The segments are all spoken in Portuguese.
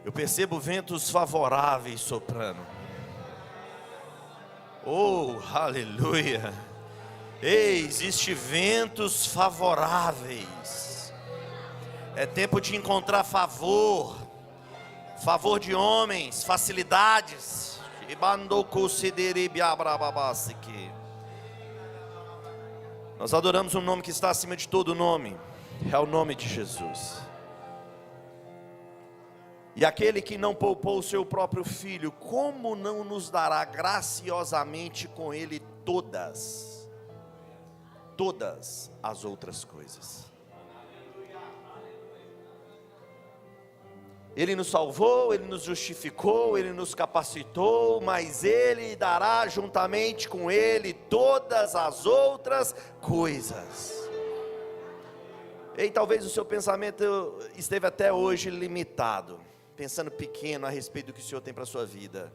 Eu percebo ventos favoráveis soprando. Oh, aleluia. Ei, existe ventos favoráveis. É tempo de encontrar favor. Favor de homens, facilidades. Nós adoramos um nome que está acima de todo nome. É o nome de Jesus. E aquele que não poupou o seu próprio filho, como não nos dará graciosamente com ele todas as outras coisas? Ele nos salvou, Ele nos justificou, Ele nos capacitou, mas Ele dará juntamente com Ele todas as outras coisas. E talvez o seu pensamento esteve até hoje limitado, pensando pequeno a respeito do que o Senhor tem para a sua vida.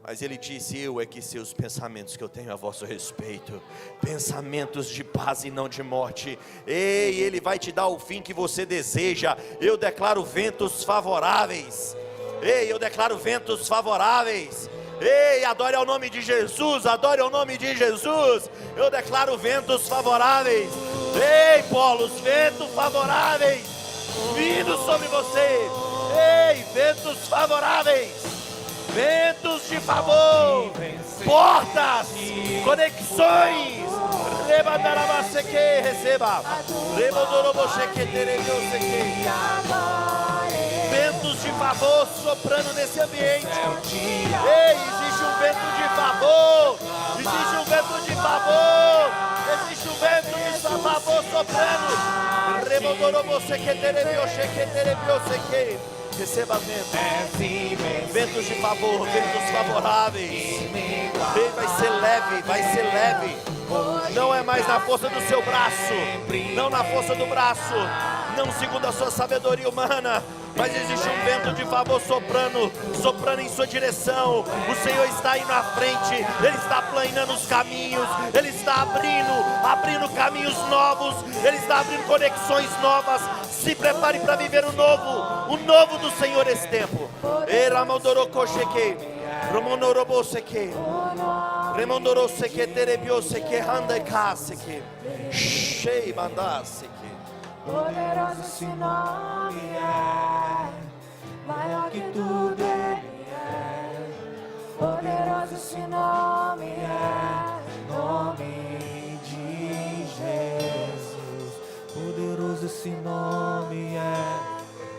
Mas Ele disse: eu é que sei os pensamentos que eu tenho a vosso respeito, pensamentos de paz e não de morte. Ei, Ele vai te dar o fim que você deseja. Eu declaro ventos favoráveis. Ei, eu declaro ventos favoráveis. Ei, adore ao nome de Jesus, adore ao nome de Jesus. Eu declaro ventos favoráveis. Ei, polos, ventos favoráveis vindo sobre você. Ei, ventos favoráveis, ventos de favor, portas, conexões. Receba. Ventos de favor soprando nesse ambiente. Ei, existe um vento de favor. Existe um vento de favor. Existe um vento de favor soprando. Receba ventos de favor, ventos favoráveis. Ei, vai ser leve, vai ser leve. Não é mais na força do seu braço, não na força do braço, não segundo a sua sabedoria humana, mas existe um vento de favor soprando em sua direção. O Senhor está aí na frente, Ele está aplanando os caminhos, Ele está abrindo caminhos novos, Ele está abrindo conexões novas. Se prepare para viver o novo do Senhor esse tempo. Poderoso esse nome é, maior que tudo Ele é. Poderoso esse nome é, nome de Jesus. Poderoso esse nome é,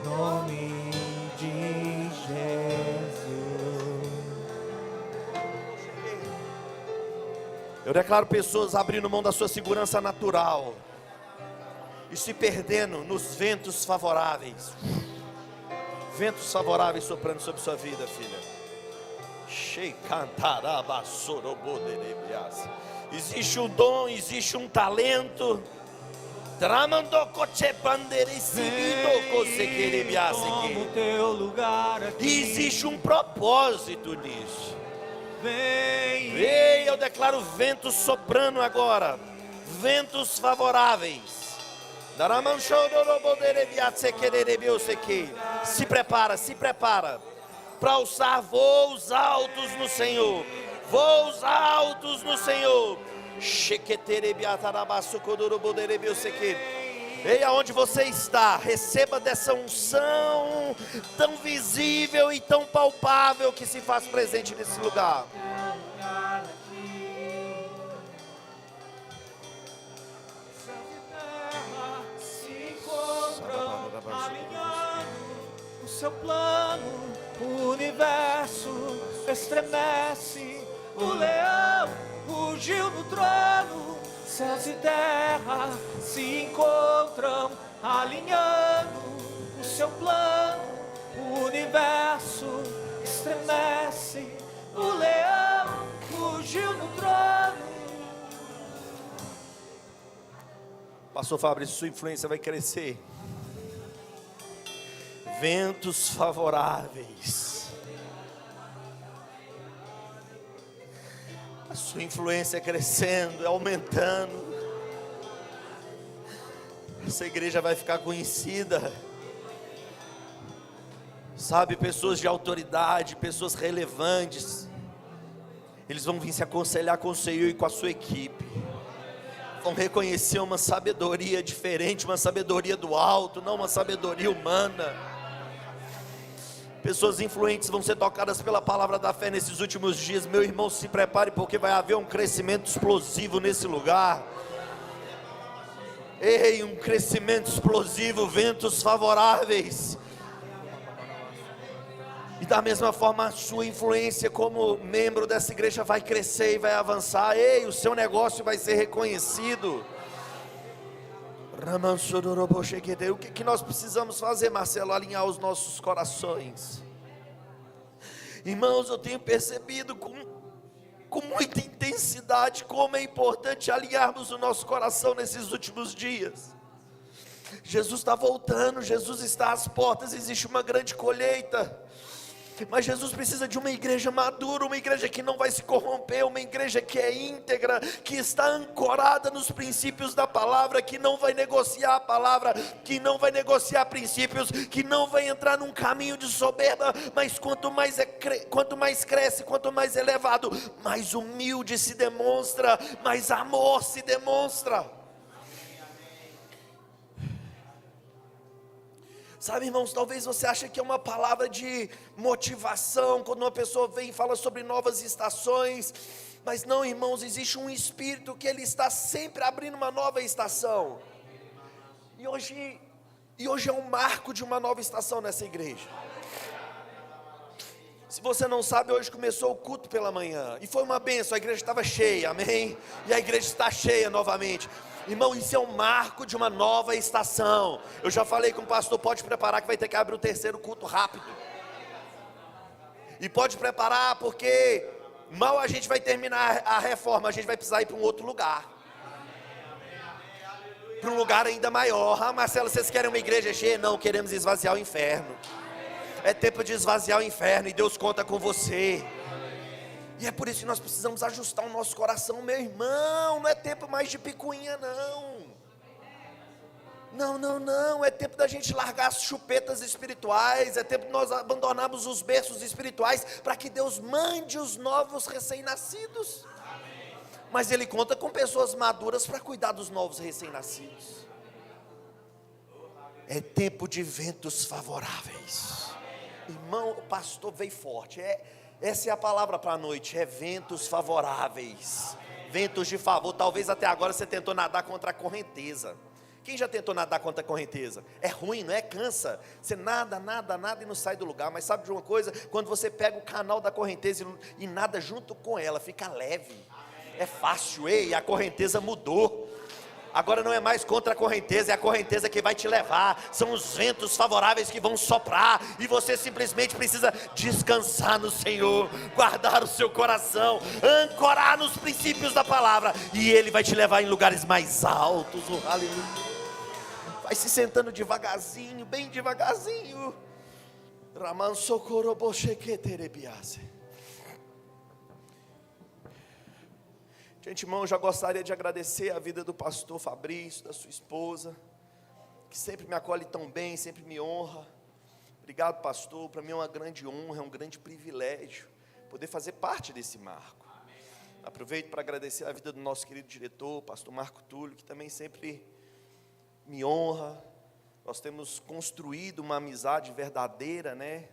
nome de Jesus. Eu declaro pessoas abrindo mão da sua segurança natural e se perdendo nos ventos favoráveis. Ventos favoráveis soprando sobre sua vida, filha. Existe um dom, existe um talento. E existe um propósito nisso. Ei, eu declaro ventos soprando agora. Ventos favoráveis. Se prepara para alçar voos altos no Senhor. Voos altos no Senhor. Ei, aonde você está, receba dessa unção tão visível e tão palpável que se faz presente nesse lugar. Alinhando o seu plano, o universo estremece, o leão rugiu no trono, céus e terra se encontram, alinhando o seu plano, o universo estremece, o leão rugiu no trono. Pastor Fabrício, sua influência vai crescer. Ventos favoráveis. A sua influência é crescendo, é aumentando. Essa igreja vai ficar conhecida. Sabe, pessoas de autoridade, pessoas relevantes, eles vão vir se aconselhar com o Senhor e com a sua equipe. Vão reconhecer uma sabedoria diferente, uma sabedoria do alto, não uma sabedoria humana. Pessoas influentes vão ser tocadas pela palavra da fé nesses últimos dias. Meu irmão, se prepare, porque vai haver um crescimento explosivo nesse lugar. Ei, um crescimento explosivo, ventos favoráveis. E da mesma forma a sua influência como membro dessa igreja vai crescer e vai avançar. Ei, o seu negócio vai ser reconhecido. O que nós precisamos fazer, Marcelo? Alinhar os nossos corações. Irmãos, eu tenho percebido com muita intensidade como é importante alinharmos o nosso coração nesses últimos dias. Jesus está voltando, Jesus está às portas, existe uma grande colheita. Mas Jesus precisa de uma igreja madura, uma igreja que não vai se corromper, uma igreja que é íntegra, que está ancorada nos princípios da palavra, que não vai negociar a palavra, que não vai negociar princípios, que não vai entrar num caminho de soberba, mas quanto mais cresce, quanto mais elevado, mais humilde se demonstra, mais amor se demonstra. Sabe, irmãos, talvez você ache que é uma palavra de motivação, quando uma pessoa vem e fala sobre novas estações, mas não, irmãos, existe um Espírito que Ele está sempre abrindo uma nova estação, e hoje é um marco de uma nova estação nessa igreja. Se você não sabe, hoje começou o culto pela manhã, e foi uma bênção, a igreja estava cheia, amém? E a igreja está cheia novamente. Irmão, isso é um marco de uma nova estação. Eu já falei com o pastor, pode preparar que vai ter que abrir o terceiro culto rápido. E pode preparar porque mal a gente vai terminar a reforma, a gente vai precisar ir para um outro lugar. Para um lugar ainda maior. Ah, Marcelo, vocês querem uma igreja cheia? Não, queremos esvaziar o inferno. É tempo de esvaziar o inferno e Deus conta com você. E é por isso que nós precisamos ajustar o nosso coração, meu irmão. Não é tempo mais de picuinha, não. Não, é tempo da gente largar as chupetas espirituais. É tempo de nós abandonarmos os berços espirituais, para que Deus mande os novos recém-nascidos. Mas Ele conta com pessoas maduras para cuidar dos novos recém-nascidos. É tempo de ventos favoráveis. Irmão, o pastor veio forte. Essa é a palavra para a noite, é ventos favoráveis, ventos de favor. Talvez até agora você tentou nadar contra a correnteza. Quem já tentou nadar contra a correnteza? É ruim, não é? Cansa. Você nada e não sai do lugar. Mas sabe de uma coisa? Quando você pega o canal da correnteza e nada junto com ela, fica leve. É fácil, ei, a correnteza mudou. Agora não é mais contra a correnteza, é a correnteza que vai te levar. São os ventos favoráveis que vão soprar, e você simplesmente precisa descansar no Senhor, guardar o seu coração, ancorar nos princípios da palavra, e Ele vai te levar em lugares mais altos. Oh, aleluia. Vai se sentando devagarzinho, bem devagarzinho. Raman sokoroboshekterebiase. De antemão, já gostaria de agradecer a vida do pastor Fabrício, da sua esposa, que sempre me acolhe tão bem, sempre me honra. Obrigado, pastor. Para mim é uma grande honra, é um grande privilégio poder fazer parte desse marco. Aproveito para agradecer a vida do nosso querido diretor, pastor Marco Túlio, que também sempre me honra. Nós temos construído uma amizade verdadeira, né?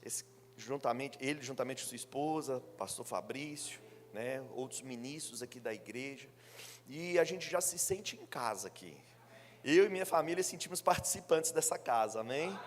Ele juntamente com sua esposa, pastor Fabrício, né, outros ministros aqui da igreja, e a gente já se sente em casa aqui. Eu e minha família sentimos participantes dessa casa, amém?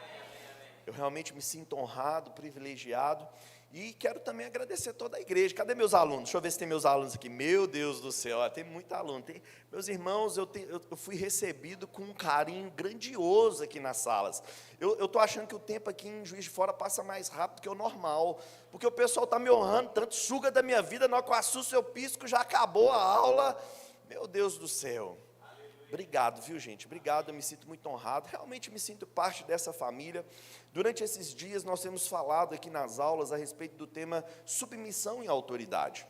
Eu realmente me sinto honrado, privilegiado, e quero também agradecer toda a igreja. Cadê meus alunos? Deixa eu ver se tem meus alunos aqui. Meu Deus do céu, tem muito aluno. Meus irmãos, eu fui recebido com um carinho grandioso aqui nas salas. Eu estou achando que o tempo aqui em Juiz de Fora passa mais rápido que o normal, porque o pessoal está me honrando tanto, suga da minha vida, na hora que eu assusto eu pisco, já acabou a aula. Meu Deus do céu. Obrigado, viu, gente? Obrigado, eu me sinto muito honrado. Realmente me sinto parte dessa família. Durante esses dias nós temos falado aqui nas aulas a respeito do tema submissão e autoridade.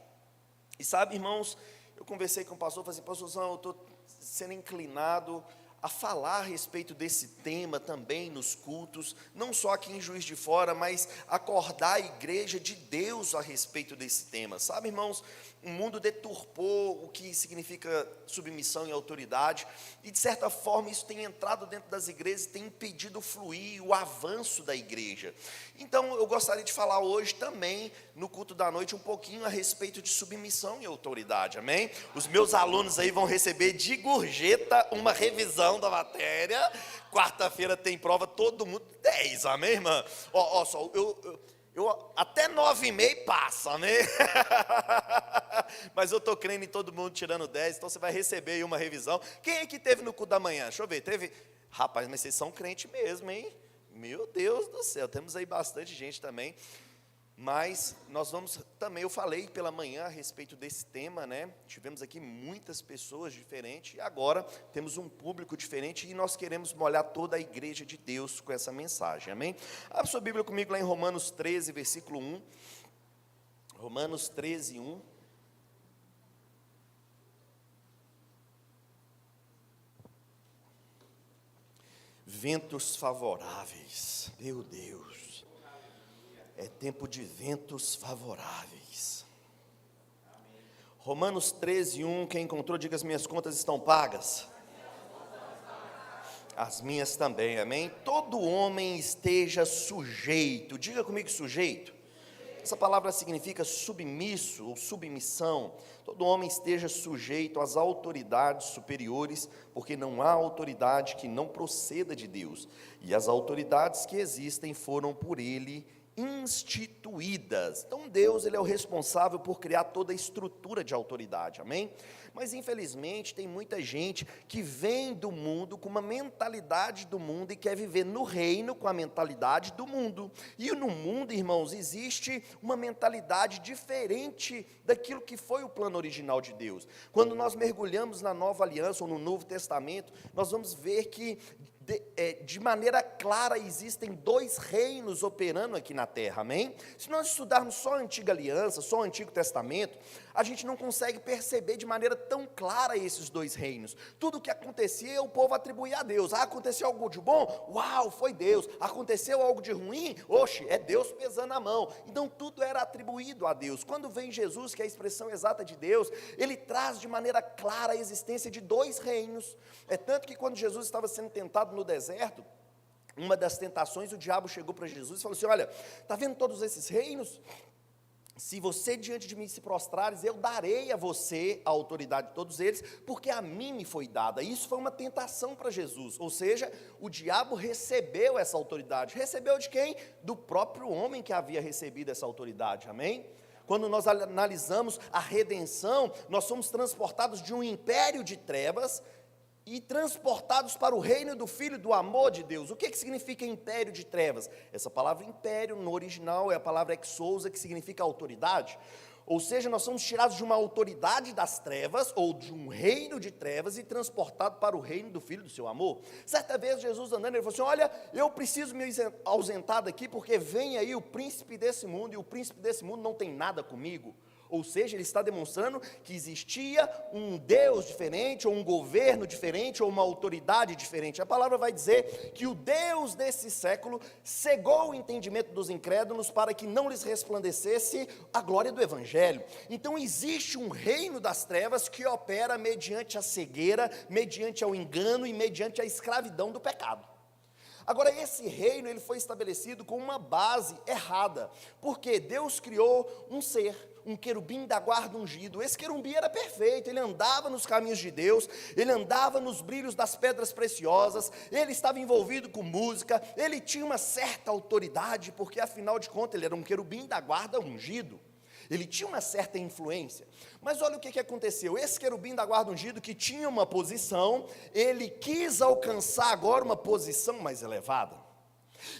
E sabe, irmãos, eu conversei com o pastor, falei assim, pastorzão, eu estou sendo inclinado a falar a respeito desse tema também nos cultos, não só aqui em Juiz de Fora, mas acordar a igreja de Deus a respeito desse tema. Sabe, irmãos, o mundo deturpou o que significa submissão e autoridade, e de certa forma isso tem entrado dentro das igrejas e tem impedido fluir o avanço da igreja. Então eu gostaria de falar hoje também, no culto da noite, um pouquinho a respeito de submissão e autoridade, amém? Os meus alunos aí vão receber de gorjeta uma revisão da matéria. Quarta-feira tem prova, todo mundo 10, amém, irmã? Só, eu até 9,5 passa, amém? Mas eu estou crendo em todo mundo tirando 10, então você vai receber aí uma revisão. Quem é que teve no culto da manhã? Deixa eu ver, teve? Rapaz, mas vocês são crente mesmo, hein? Meu Deus do céu, temos aí bastante gente também. Mas nós vamos também, eu falei pela manhã a respeito desse tema, né? Tivemos aqui muitas pessoas diferentes e agora temos um público diferente e nós queremos molhar toda a igreja de Deus com essa mensagem, amém? Abra sua Bíblia comigo lá em Romanos 13, versículo 1. Romanos 13, 1. Ventos favoráveis, meu Deus. É tempo de ventos favoráveis. Romanos 13, 1, quem encontrou, diga: as minhas contas estão pagas. As minhas também, amém? Todo homem esteja sujeito, diga comigo sujeito. Essa palavra significa submisso ou submissão. Todo homem esteja sujeito às autoridades superiores, porque não há autoridade que não proceda de Deus. E as autoridades que existem foram por Ele instituídas. Então Deus, Ele é o responsável por criar toda a estrutura de autoridade, amém? Mas infelizmente tem muita gente que vem do mundo com uma mentalidade do mundo e quer viver no reino com a mentalidade do mundo. E no mundo, irmãos, existe uma mentalidade diferente daquilo que foi o plano original de Deus. Quando nós mergulhamos na Nova Aliança ou no Novo Testamento, nós vamos ver que de maneira clara existem dois reinos operando aqui na terra, amém? Se nós estudarmos só a Antiga Aliança, só o Antigo Testamento, a gente não consegue perceber de maneira tão clara esses dois reinos. Tudo o que acontecia, o povo atribuía a Deus. Aconteceu algo de bom? Uau, foi Deus. Aconteceu algo de ruim? Oxe, é Deus pesando a mão. Então tudo era atribuído a Deus. Quando vem Jesus, que é a expressão exata de Deus, Ele traz de maneira clara a existência de dois reinos. É tanto que quando Jesus estava sendo tentado no deserto, uma das tentações, o diabo chegou para Jesus e falou assim: olha, está vendo todos esses reinos? Se você diante de mim se prostrares, eu darei a você a autoridade de todos eles, porque a mim me foi dada. Isso foi uma tentação para Jesus, ou seja, o diabo recebeu essa autoridade. Recebeu de quem? Do próprio homem que havia recebido essa autoridade, amém? Quando nós analisamos a redenção, nós somos transportados de um império de trevas e transportados para o reino do Filho do amor de Deus. O que significa império de trevas? Essa palavra império no original é a palavra exousia, que significa autoridade. Ou seja, nós somos tirados de uma autoridade das trevas, ou de um reino de trevas, e transportados para o reino do Filho do seu amor. Certa vez Jesus andando, ele falou assim: olha, eu preciso me ausentar daqui, porque vem aí o príncipe desse mundo, e o príncipe desse mundo não tem nada comigo. Ou seja, ele está demonstrando que existia um Deus diferente, ou um governo diferente, ou uma autoridade diferente. A palavra vai dizer que o Deus desse século cegou o entendimento dos incrédulos para que não lhes resplandecesse a glória do Evangelho. Então existe um reino das trevas que opera mediante a cegueira, mediante ao engano e mediante a escravidão do pecado. Agora, esse reino, ele foi estabelecido com uma base errada, porque Deus criou um ser, um querubim da guarda ungido. Esse querubim era perfeito, ele andava nos caminhos de Deus, ele andava nos brilhos das pedras preciosas, ele estava envolvido com música, ele tinha uma certa autoridade, porque afinal de contas ele era um querubim da guarda ungido. Ele tinha uma certa influência. Mas olha o que aconteceu. Esse querubim da guarda ungido, que tinha uma posição, ele quis alcançar agora uma posição mais elevada.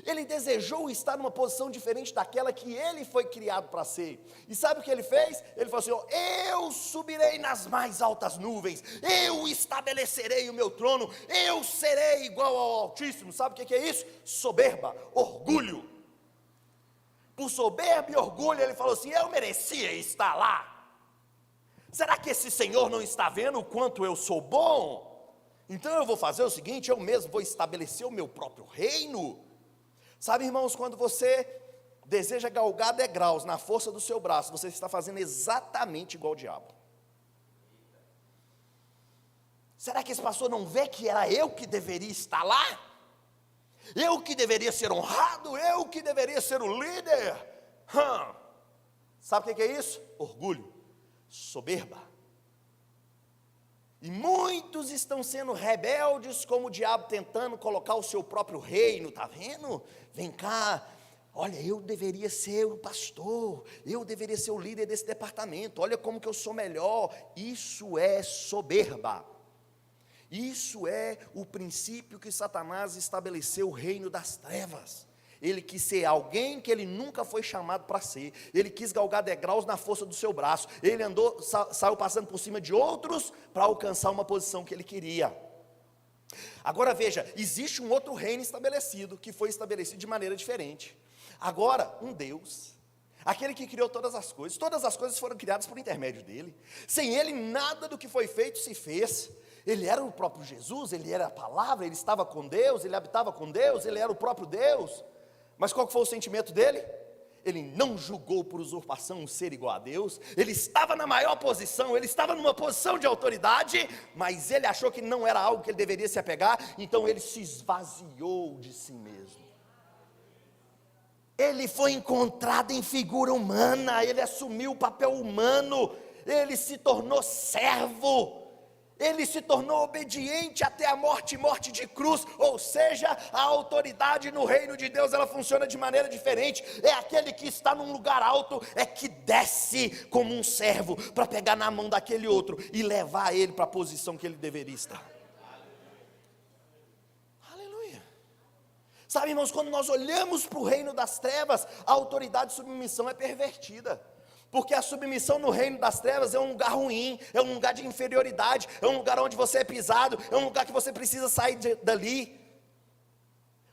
Ele desejou estar numa posição diferente daquela que ele foi criado para ser. E sabe o que ele fez? Ele falou assim: eu subirei nas mais altas nuvens, eu estabelecerei o meu trono, eu serei igual ao Altíssimo. Sabe o que é isso? Soberba, orgulho. Por soberba e orgulho, ele falou assim: eu merecia estar lá. Será que esse Senhor não está vendo o quanto eu sou bom? Então eu vou fazer o seguinte, eu mesmo vou estabelecer o meu próprio reino. Sabe, irmãos, quando você deseja galgar degraus na força do seu braço, você está fazendo exatamente igual ao diabo. Será que esse pastor não vê que era eu que deveria estar lá? Eu que deveria ser honrado, eu que deveria ser o líder. Sabe o que é isso? Orgulho, soberba. E muitos estão sendo rebeldes como o diabo, tentando colocar o seu próprio reino, tá vendo? Vem cá, olha, eu deveria ser o pastor, eu deveria ser o líder desse departamento, olha como que eu sou melhor. Isso é soberba. Isso é o princípio que Satanás estabeleceu, o reino das trevas. Ele quis ser alguém que ele nunca foi chamado para ser. Ele quis galgar degraus na força do seu braço. Ele saiu passando por cima de outros para alcançar uma posição que ele queria. Agora veja, existe um outro reino estabelecido, que foi estabelecido de maneira diferente. Agora, um Deus, aquele que criou todas as coisas foram criadas por intermédio dele. Sem ele, nada do que foi feito se fez. Ele era o próprio Jesus, ele era a palavra, ele estava com Deus, ele habitava com Deus, ele era o próprio Deus. Mas qual que foi o sentimento dele? Ele não julgou por usurpação um ser igual a Deus. Ele estava na maior posição, ele estava numa posição de autoridade, mas ele achou que não era algo que ele deveria se apegar, então ele se esvaziou de si mesmo. Ele foi encontrado em figura humana, ele assumiu o papel humano, ele se tornou servo. Ele se tornou obediente até a morte, morte de cruz, ou seja, a autoridade no reino de Deus, ela funciona de maneira diferente. É aquele que está num lugar alto, é que desce como um servo, para pegar na mão daquele outro, e levar ele para a posição que ele deveria estar. Aleluia. Sabe, irmãos, quando nós olhamos para o reino das trevas, a autoridade de submissão é pervertida. Porque a submissão no reino das trevas é um lugar ruim, é um lugar de inferioridade, é um lugar onde você é pisado, é um lugar que você precisa sair dali.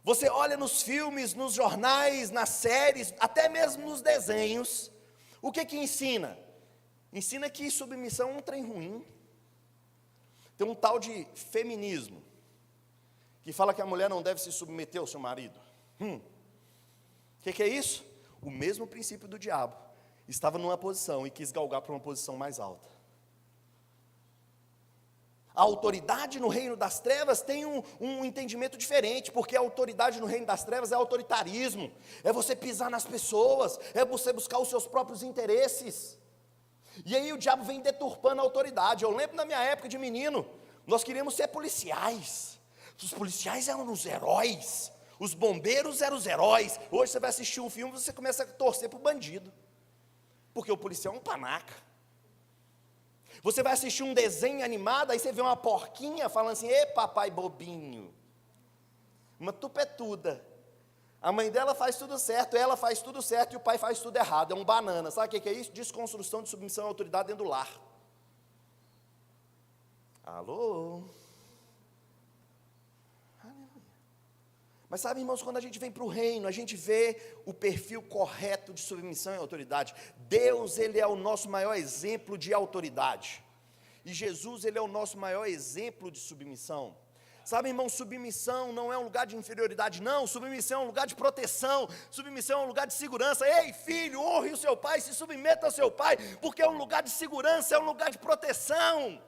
Você olha nos filmes, nos jornais, nas séries, até mesmo nos desenhos, o que ensina? Ensina que submissão é um trem ruim. Tem um tal de feminismo, que fala que a mulher não deve se submeter ao seu marido. O que é isso? O mesmo princípio do diabo. Estava numa posição e quis galgar para uma posição mais alta. A autoridade no reino das trevas tem um entendimento diferente, porque a autoridade no reino das trevas é autoritarismo, é você pisar nas pessoas, é você buscar os seus próprios interesses. E aí o diabo vem deturpando a autoridade. Eu lembro na minha época de menino, nós queríamos ser policiais. Os policiais eram os heróis, os bombeiros eram os heróis. Hoje você vai assistir um filme e você começa a torcer para o bandido, porque o policial é um panaca. Você vai assistir um desenho animado, aí você vê uma porquinha falando assim: "Ê, papai bobinho", uma tupetuda. A mãe dela faz tudo certo, ela faz tudo certo e o pai faz tudo errado, é um banana. Sabe o que é isso? Desconstrução de submissão à autoridade dentro do lar. Alô? Mas sabe, irmãos, quando a gente vem para o reino, a gente vê o perfil correto de submissão e autoridade. Deus, Ele é o nosso maior exemplo de autoridade. E Jesus, Ele é o nosso maior exemplo de submissão. Sabe, irmão, submissão não é um lugar de inferioridade, não. Submissão é um lugar de proteção. Submissão é um lugar de segurança. Ei, filho, honre o seu pai, se submeta ao seu pai, porque é um lugar de segurança, é um lugar de proteção.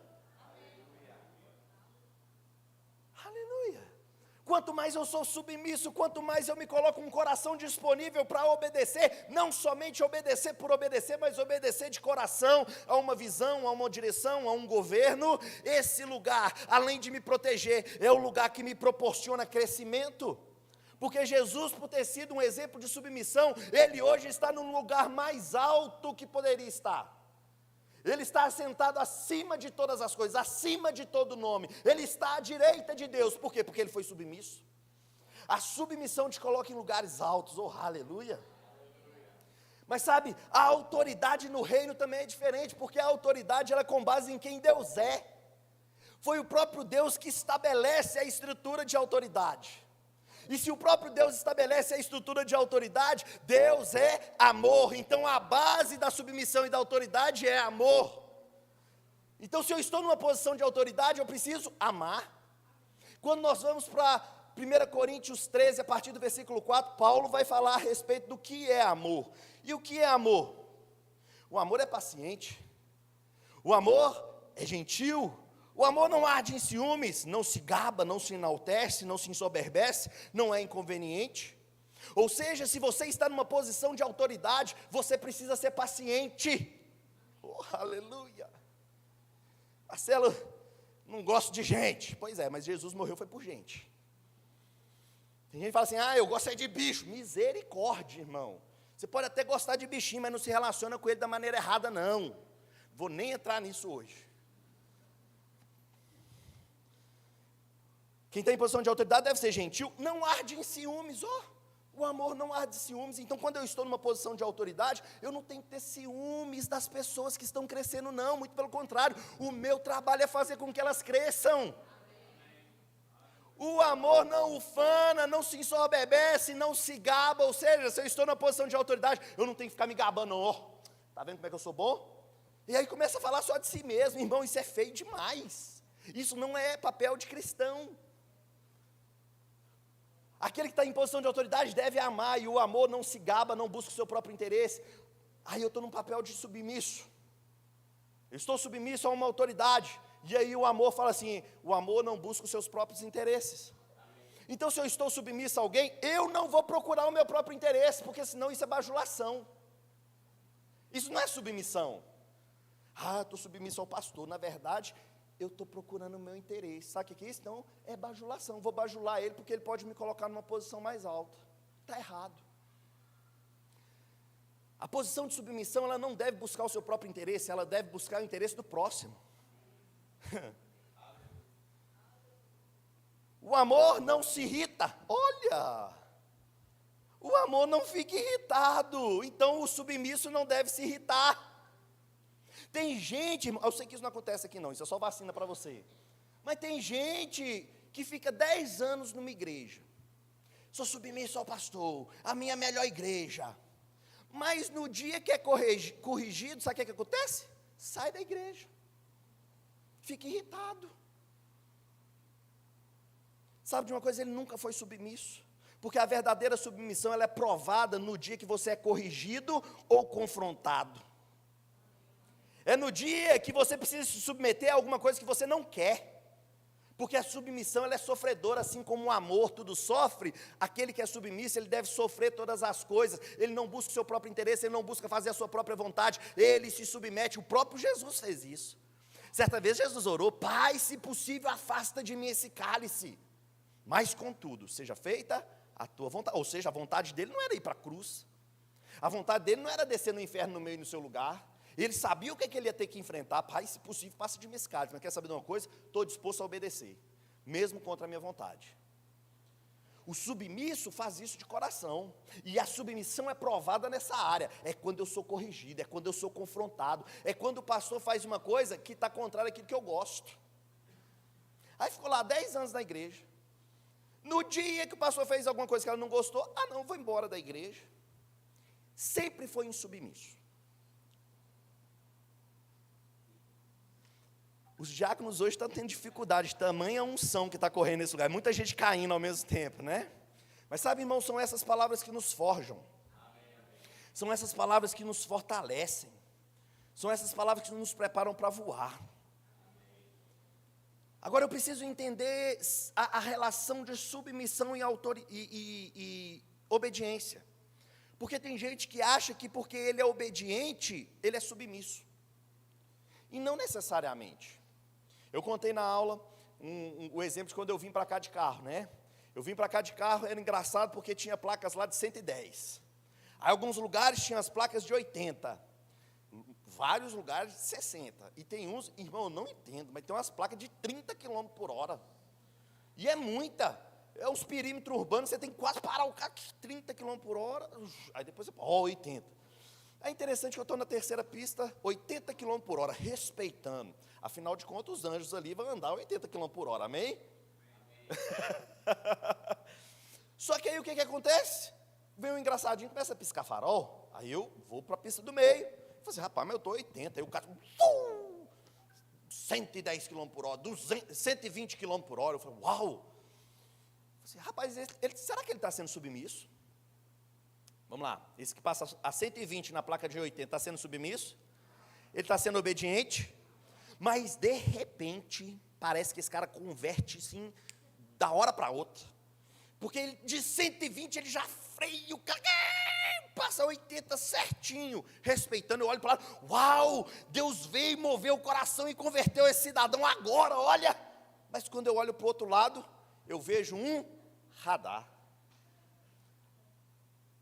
Quanto mais eu sou submisso, quanto mais eu me coloco um coração disponível para obedecer, não somente obedecer por obedecer, mas obedecer de coração a uma visão, a uma direção, a um governo. Esse lugar, além de me proteger, é o lugar que me proporciona crescimento. Porque Jesus, por ter sido um exemplo de submissão, Ele hoje está no lugar mais alto que poderia estar. Ele está assentado acima de todas as coisas, acima de todo nome. Ele está à direita de Deus. Por quê? Porque Ele foi submisso. A submissão te coloca em lugares altos. Oh, aleluia. Mas sabe, a autoridade no reino também é diferente, porque a autoridade ela é com base em quem Deus é. Foi o próprio Deus que estabelece a estrutura de autoridade. E se o próprio Deus estabelece a estrutura de autoridade, Deus é amor. Então a base da submissão e da autoridade é amor. Então se eu estou numa posição de autoridade, eu preciso amar. Quando nós vamos para 1 Coríntios 13, a partir do versículo 4, Paulo vai falar a respeito do que é amor. E o que é amor? O amor é paciente, o amor é gentil, o amor não arde em ciúmes, não se gaba, não se enaltece, não se ensoberbece, não é inconveniente. Ou seja, se você está numa posição de autoridade, você precisa ser paciente. Oh, aleluia. Marcelo, não gosto de gente. Pois é, mas Jesus morreu foi por gente. Tem gente que fala assim, eu gosto é de bicho. Misericórdia, irmão. Você pode até gostar de bichinho, mas não se relaciona com ele da maneira errada, não. Vou nem entrar nisso hoje. Quem está em posição de autoridade deve ser gentil, não arde em ciúmes, o amor não arde em ciúmes. Então, quando eu estou numa posição de autoridade, eu não tenho que ter ciúmes das pessoas que estão crescendo, não, muito pelo contrário, o meu trabalho é fazer com que elas cresçam. O amor não ufana, não se ensoberbece, não se gaba, ou seja, se eu estou numa posição de autoridade, eu não tenho que ficar me gabando, não, está vendo como é que eu sou bom? E aí começa a falar só de si mesmo, irmão, isso é feio demais, isso não é papel de cristão. Aquele que está em posição de autoridade deve amar, e o amor não se gaba, não busca o seu próprio interesse. Aí eu estou num papel de submisso, eu estou submisso a uma autoridade, e aí o amor fala assim, o amor não busca os seus próprios interesses. Então se eu estou submisso a alguém, eu não vou procurar o meu próprio interesse, porque senão isso é bajulação, isso não é submissão. Estou submisso ao pastor, na verdade, eu estou procurando o meu interesse, sabe o que é isso? Então, é bajulação, vou bajular ele, porque ele pode me colocar numa posição mais alta, está errado. A posição de submissão, ela não deve buscar o seu próprio interesse, ela deve buscar o interesse do próximo. O amor não se irrita, olha, o amor não fica irritado, então o submisso não deve se irritar. Tem gente, irmão, eu sei que isso não acontece aqui não, isso é só vacina para você, mas tem gente que fica 10 anos numa igreja, sou submisso ao pastor, a minha melhor igreja, mas no dia que é corrigido, sabe o que acontece? Sai da igreja, fica irritado. Sabe de uma coisa? Ele nunca foi submisso, porque a verdadeira submissão, ela é provada no dia que você é corrigido ou confrontado. É no dia que você precisa se submeter a alguma coisa que você não quer, porque a submissão, ela é sofredora, assim como o amor tudo sofre. Aquele que é submisso, ele deve sofrer todas as coisas, ele não busca o seu próprio interesse, ele não busca fazer a sua própria vontade, ele se submete. O próprio Jesus fez isso. Certa vez Jesus orou, Pai, se possível afasta de mim esse cálice, mas contudo, seja feita a tua vontade. Ou seja, a vontade dele não era ir para a cruz, a vontade dele não era descer no inferno no meio do seu lugar. Ele sabia o que ele ia ter que enfrentar. Pai, se possível, passa de mim esse cálice, mas quer saber de uma coisa? Estou disposto a obedecer, mesmo contra a minha vontade. O submisso faz isso de coração, e a submissão é provada nessa área, é quando eu sou corrigido, é quando eu sou confrontado, é quando o pastor faz uma coisa que está contrária àquilo que eu gosto. Aí ficou lá 10 anos na igreja, no dia que o pastor fez alguma coisa que ela não gostou, não, vou embora da igreja. Sempre foi insubmisso. Os diáconos hoje estão tendo dificuldade, tamanha unção que está correndo nesse lugar, muita gente caindo ao mesmo tempo, né? Mas sabe, irmão, são essas palavras que nos forjam, são essas palavras que nos fortalecem, são essas palavras que nos preparam para voar. Agora eu preciso entender a relação de submissão e obediência, porque tem gente que acha que porque ele é obediente, ele é submisso, e não necessariamente. Eu contei na aula o exemplo de quando eu vim para cá de carro, né? Eu vim para cá de carro, era engraçado porque tinha placas lá de 110. Aí alguns lugares tinham as placas de 80. Vários lugares de 60. E tem uns, irmão, eu não entendo, mas tem umas placas de 30 km por hora. E é muita. É uns perímetros urbanos, você tem que quase parar o carro, 30 km por hora. Aí depois você, 80. É interessante que eu estou na terceira pista, 80 km por hora, respeitando. Afinal de contas, os anjos ali vão andar 80 km por hora, amém? Só que aí o que acontece? Vem um engraçadinho, começa a piscar farol, aí eu vou para a pista do meio. Falei assim, rapaz, mas eu estou 80, aí o cara 110 km por hora, 120 km por hora. Eu falei, uau! Eu falei, rapaz, será que ele está sendo submisso? Vamos lá, esse que passa a 120 na placa de 80, está sendo submisso? Ele está sendo obediente? Mas de repente, parece que esse cara converte assim, da hora para outra. Porque ele, de 120 ele já freia o cara, passa 80 certinho, respeitando. Eu olho para lá, uau, Deus veio, moveu o coração e converteu esse cidadão agora, olha. Mas quando eu olho para o outro lado, eu vejo um radar.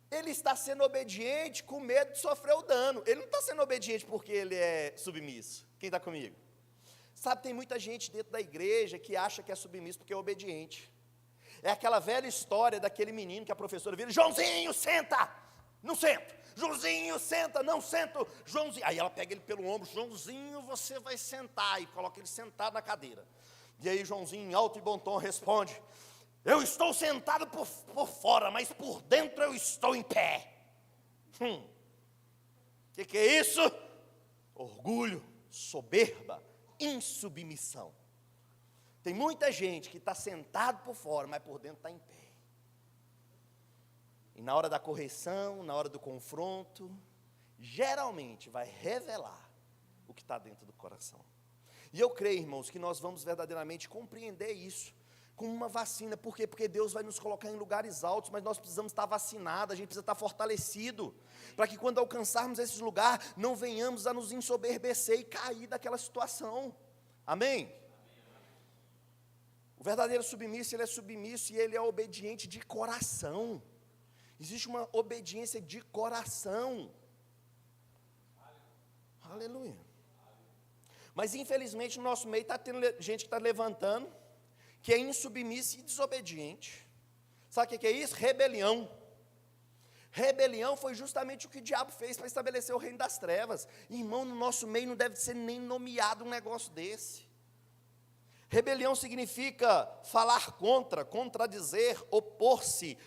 Ele está sendo obediente com medo de sofrer o dano. Ele não está sendo obediente porque ele é submisso. Quem está comigo? Sabe, tem muita gente dentro da igreja que acha que é submisso porque é obediente. É aquela velha história daquele menino que a professora vira, Joãozinho, senta! Não sento. Joãozinho, senta, não sento. Joãozinho. Aí ela pega ele pelo ombro, Joãozinho, você vai sentar. E coloca ele sentado na cadeira. E aí Joãozinho, em alto e bom tom, responde, eu estou sentado por fora, mas por dentro eu estou em pé. Que é isso? Orgulho, soberba, insubmissão. Tem muita gente que está sentado por fora, mas por dentro está em pé. E na hora da correção, na hora do confronto, geralmente vai revelar o que está dentro do coração. E eu creio, irmãos, que nós vamos verdadeiramente compreender isso como uma vacina. Por quê? Porque Deus vai nos colocar em lugares altos, mas nós precisamos estar vacinados, a gente precisa estar fortalecido, para que quando alcançarmos esse lugar, não venhamos a nos ensoberbecer e cair daquela situação. Amém? O verdadeiro submisso, ele é submisso e ele é obediente de coração. Existe uma obediência de coração. Aleluia. Mas infelizmente no nosso meio está tendo gente que está levantando, que é insubmissa e desobediente. Sabe o que é isso? Rebelião. Rebelião foi justamente o que o diabo fez para estabelecer o reino das trevas. Irmão, no nosso meio não deve ser nem nomeado um negócio desse. Rebelião significa falar contra, contradizer, opor-se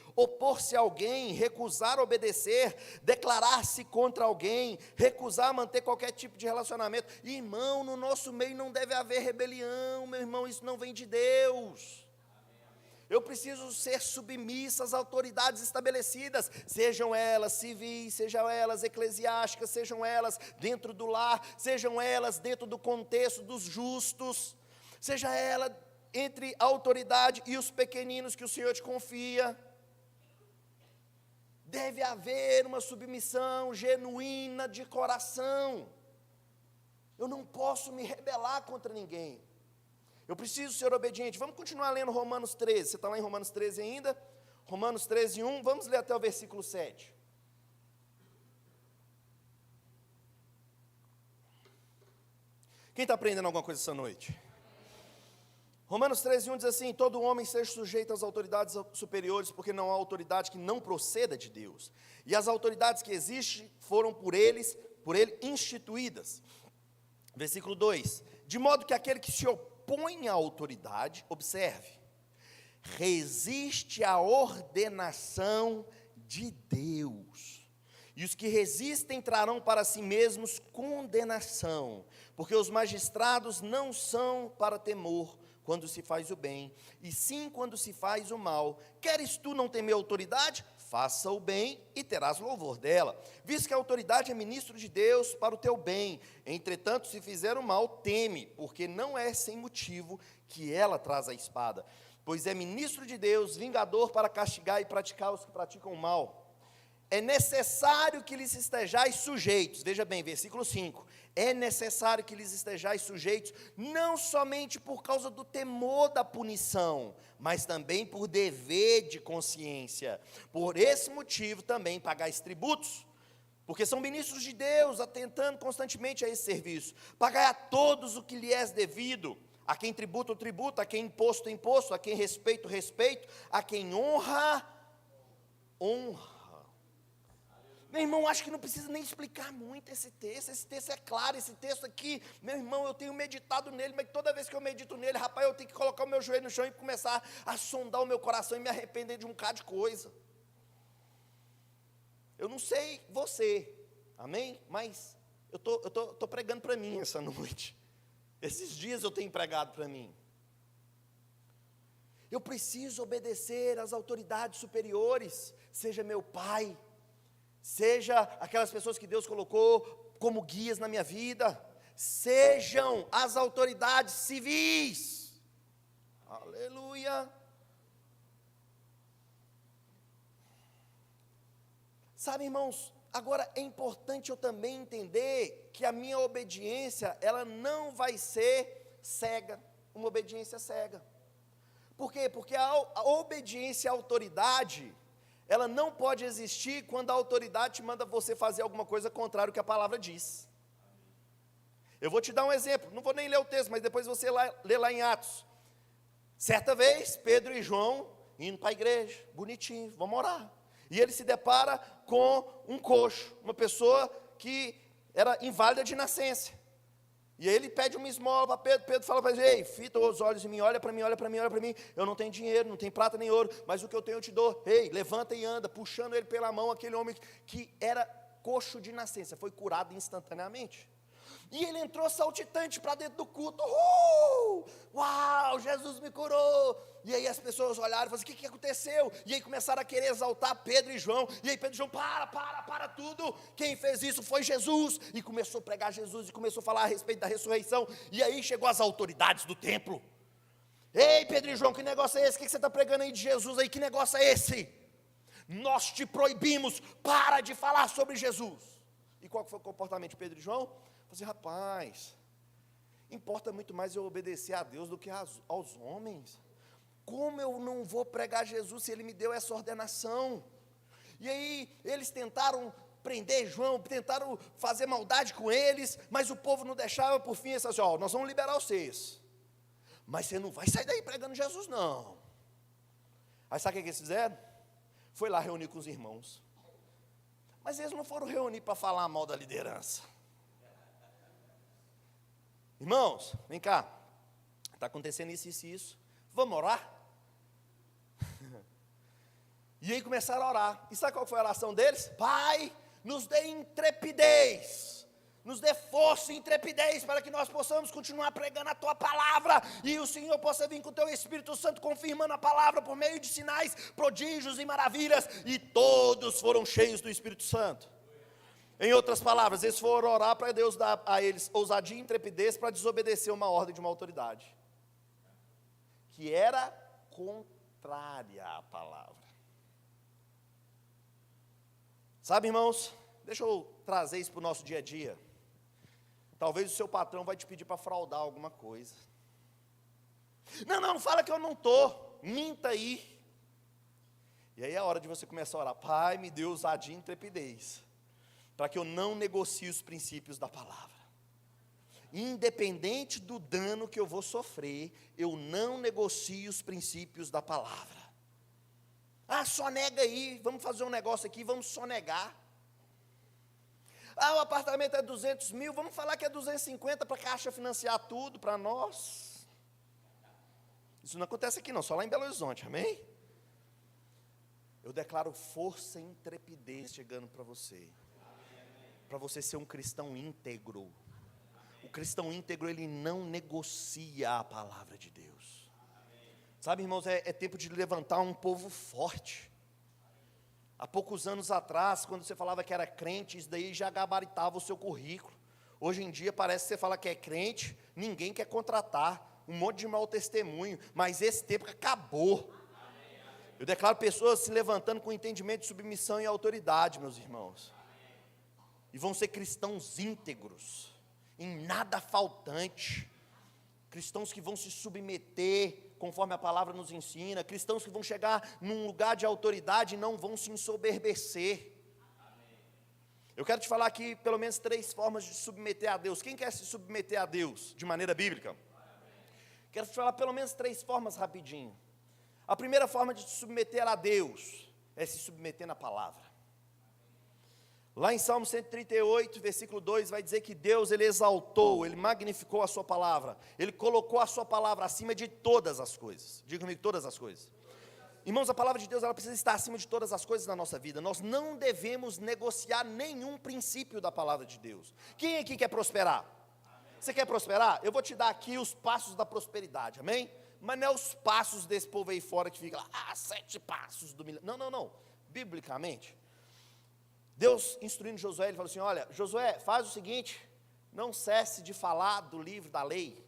a alguém, recusar obedecer, declarar-se contra alguém, recusar manter qualquer tipo de relacionamento. Irmão, no nosso meio não deve haver rebelião, meu irmão, isso não vem de Deus. Eu preciso ser submissa às autoridades estabelecidas, sejam elas civis, sejam elas eclesiásticas, sejam elas dentro do lar, sejam elas dentro do contexto dos justos, seja ela entre a autoridade e os pequeninos que o Senhor te confia. Deve haver uma submissão genuína de coração. Eu não posso me rebelar contra ninguém. Eu preciso ser obediente. Vamos continuar lendo Romanos 13. Você está lá em Romanos 13 ainda? Romanos 13, 1. Vamos ler até o versículo 7. Quem está aprendendo alguma coisa essa noite? Romanos 13, 1 diz assim, todo homem seja sujeito às autoridades superiores, porque não há autoridade que não proceda de Deus. E as autoridades que existem foram por ele instituídas. Versículo 2, de modo que aquele que se opõe à autoridade, observe, resiste à ordenação de Deus. E os que resistem trarão para si mesmos condenação, porque os magistrados não são para temor, quando se faz o bem, e sim quando se faz o mal. Queres tu não temer autoridade? Faça o bem e terás louvor dela, visto que a autoridade é ministro de Deus para o teu bem. Entretanto, se fizer o mal, teme, porque não é sem motivo que ela traz a espada, pois é ministro de Deus, vingador para castigar e praticar os que praticam o mal. É necessário que lhes estejais sujeitos, veja bem, versículo 5, é necessário que lhes estejais sujeitos, não somente por causa do temor da punição, mas também por dever de consciência. Por esse motivo também pagais tributos, porque são ministros de Deus, atentando constantemente a esse serviço. Pagai a todos o que lhe é devido, a quem tributo, tributo, a quem imposto, imposto, a quem respeito, respeito, a quem honra, honra. Meu irmão, acho que não precisa nem explicar muito esse texto é claro, esse texto aqui, meu irmão, eu tenho meditado nele, mas toda vez que eu medito nele, rapaz, eu tenho que colocar o meu joelho no chão e começar a sondar o meu coração e me arrepender de um bocado de coisa. Eu não sei você, amém? Mas eu estou pregando para mim essa noite. Esses dias eu tenho pregado para mim. Eu preciso obedecer às autoridades superiores, seja meu pai, seja aquelas pessoas que Deus colocou como guias na minha vida, sejam as autoridades civis. Aleluia. Sabe, irmãos, agora é importante eu também entender que a minha obediência, ela não vai ser cega, uma obediência cega. Por quê? Porque a obediência à autoridade, ela não pode existir quando a autoridade manda você fazer alguma coisa contrária ao que a palavra diz. Eu vou te dar um exemplo, não vou nem ler o texto, mas depois você lê lá em Atos. Certa vez, Pedro e João indo para a igreja, bonitinho, vamos orar. E ele se depara com um coxo, uma pessoa que era inválida de nascença. E aí ele pede uma esmola para Pedro. Pedro fala para ele: ei, fita os olhos em mim, olha para mim, olha para mim, olha para mim. Eu não tenho dinheiro, não tenho prata nem ouro, mas o que eu tenho eu te dou. Ei, levanta e anda, puxando ele pela mão. Aquele homem que era coxo de nascença foi curado instantaneamente. E ele entrou saltitante para dentro do culto. Uau, Jesus me curou. E aí as pessoas olharam e falaram: o que aconteceu? E aí começaram a querer exaltar Pedro e João. E aí Pedro e João: para tudo. Quem fez isso foi Jesus. E começou a pregar Jesus e começou a falar a respeito da ressurreição. E aí chegou as autoridades do templo. Ei, Pedro e João, que negócio é esse? O que você está pregando aí de Jesus aí? Que negócio é esse? Nós te proibimos, para de falar sobre Jesus. E qual foi o comportamento de Pedro e João? Falei: rapaz, importa muito mais eu obedecer a Deus do que aos homens. Como eu não vou pregar Jesus se Ele me deu essa ordenação? E aí eles tentaram prender João, tentaram fazer maldade com eles, mas o povo não deixava. Por fim, eles falaram assim: nós vamos liberar vocês, mas você não vai sair daí pregando Jesus não. Aí sabe o que eles fizeram? Foi lá reunir com os irmãos. Mas eles não foram reunir para falar mal da liderança. Irmãos, vem cá, está acontecendo isso, vamos orar? E aí começaram a orar. E sabe qual foi a oração deles? Pai, nos dê intrepidez, nos dê força e intrepidez para que nós possamos continuar pregando a Tua palavra, e o Senhor possa vir com o Teu Espírito Santo confirmando a palavra por meio de sinais, prodígios e maravilhas. E todos foram cheios do Espírito Santo. Em outras palavras, eles foram orar para Deus dar a eles ousadia e intrepidez para desobedecer uma ordem de uma autoridade, que era contrária à palavra. Sabe, irmãos, deixa eu trazer isso para o nosso dia a dia. Talvez o seu patrão vai te pedir para fraudar alguma coisa. Não, fala que eu não estou, minta aí. E aí é a hora de você começar a orar: Pai, me dê ousadia e intrepidez, para que eu não negocie os princípios da palavra. Independente do dano que eu vou sofrer, eu não negocio os princípios da palavra. Só nega aí, vamos fazer um negócio aqui, vamos sonegar. O apartamento é 200 mil, vamos falar que é 250 para a Caixa financiar tudo para nós. Isso não acontece aqui não, só lá em Belo Horizonte, amém? Eu declaro força e intrepidez chegando para você. Para você ser um cristão íntegro. O cristão íntegro, ele não negocia a palavra de Deus. Sabe, irmãos, é tempo de levantar um povo forte. Há poucos anos atrás, quando você falava que era crente, isso daí já gabaritava o seu currículo. Hoje em dia parece que você fala que é crente, ninguém quer contratar, um monte de mau testemunho, mas esse tempo acabou. Eu declaro pessoas se levantando com entendimento de submissão e autoridade, meus irmãos. E vão ser cristãos íntegros, em nada faltante, cristãos que vão se submeter conforme a palavra nos ensina, cristãos que vão chegar num lugar de autoridade e não vão se ensoberbecer. Eu quero te falar aqui pelo menos 3 formas de submeter a Deus. Quem quer se submeter a Deus de maneira bíblica? Quero te falar pelo menos 3 formas rapidinho. A primeira forma de se submeter a Deus é se submeter na palavra. Lá em Salmo 138, versículo 2, vai dizer que Deus, Ele exaltou, Ele magnificou a sua palavra. Ele colocou a sua palavra acima de todas as coisas. Diga comigo, todas as coisas. Irmãos, a palavra de Deus, ela precisa estar acima de todas as coisas na nossa vida. Nós não devemos negociar nenhum princípio da palavra de Deus. Quem aqui quer prosperar? Você quer prosperar? Eu vou te dar aqui os passos da prosperidade, amém? Mas não é os passos desse povo aí fora que fica lá, 7 passos do milagre. Não, não, não. Biblicamente, Deus instruindo Josué, ele falou assim: olha, Josué, faz o seguinte, não cesse de falar do livro da lei,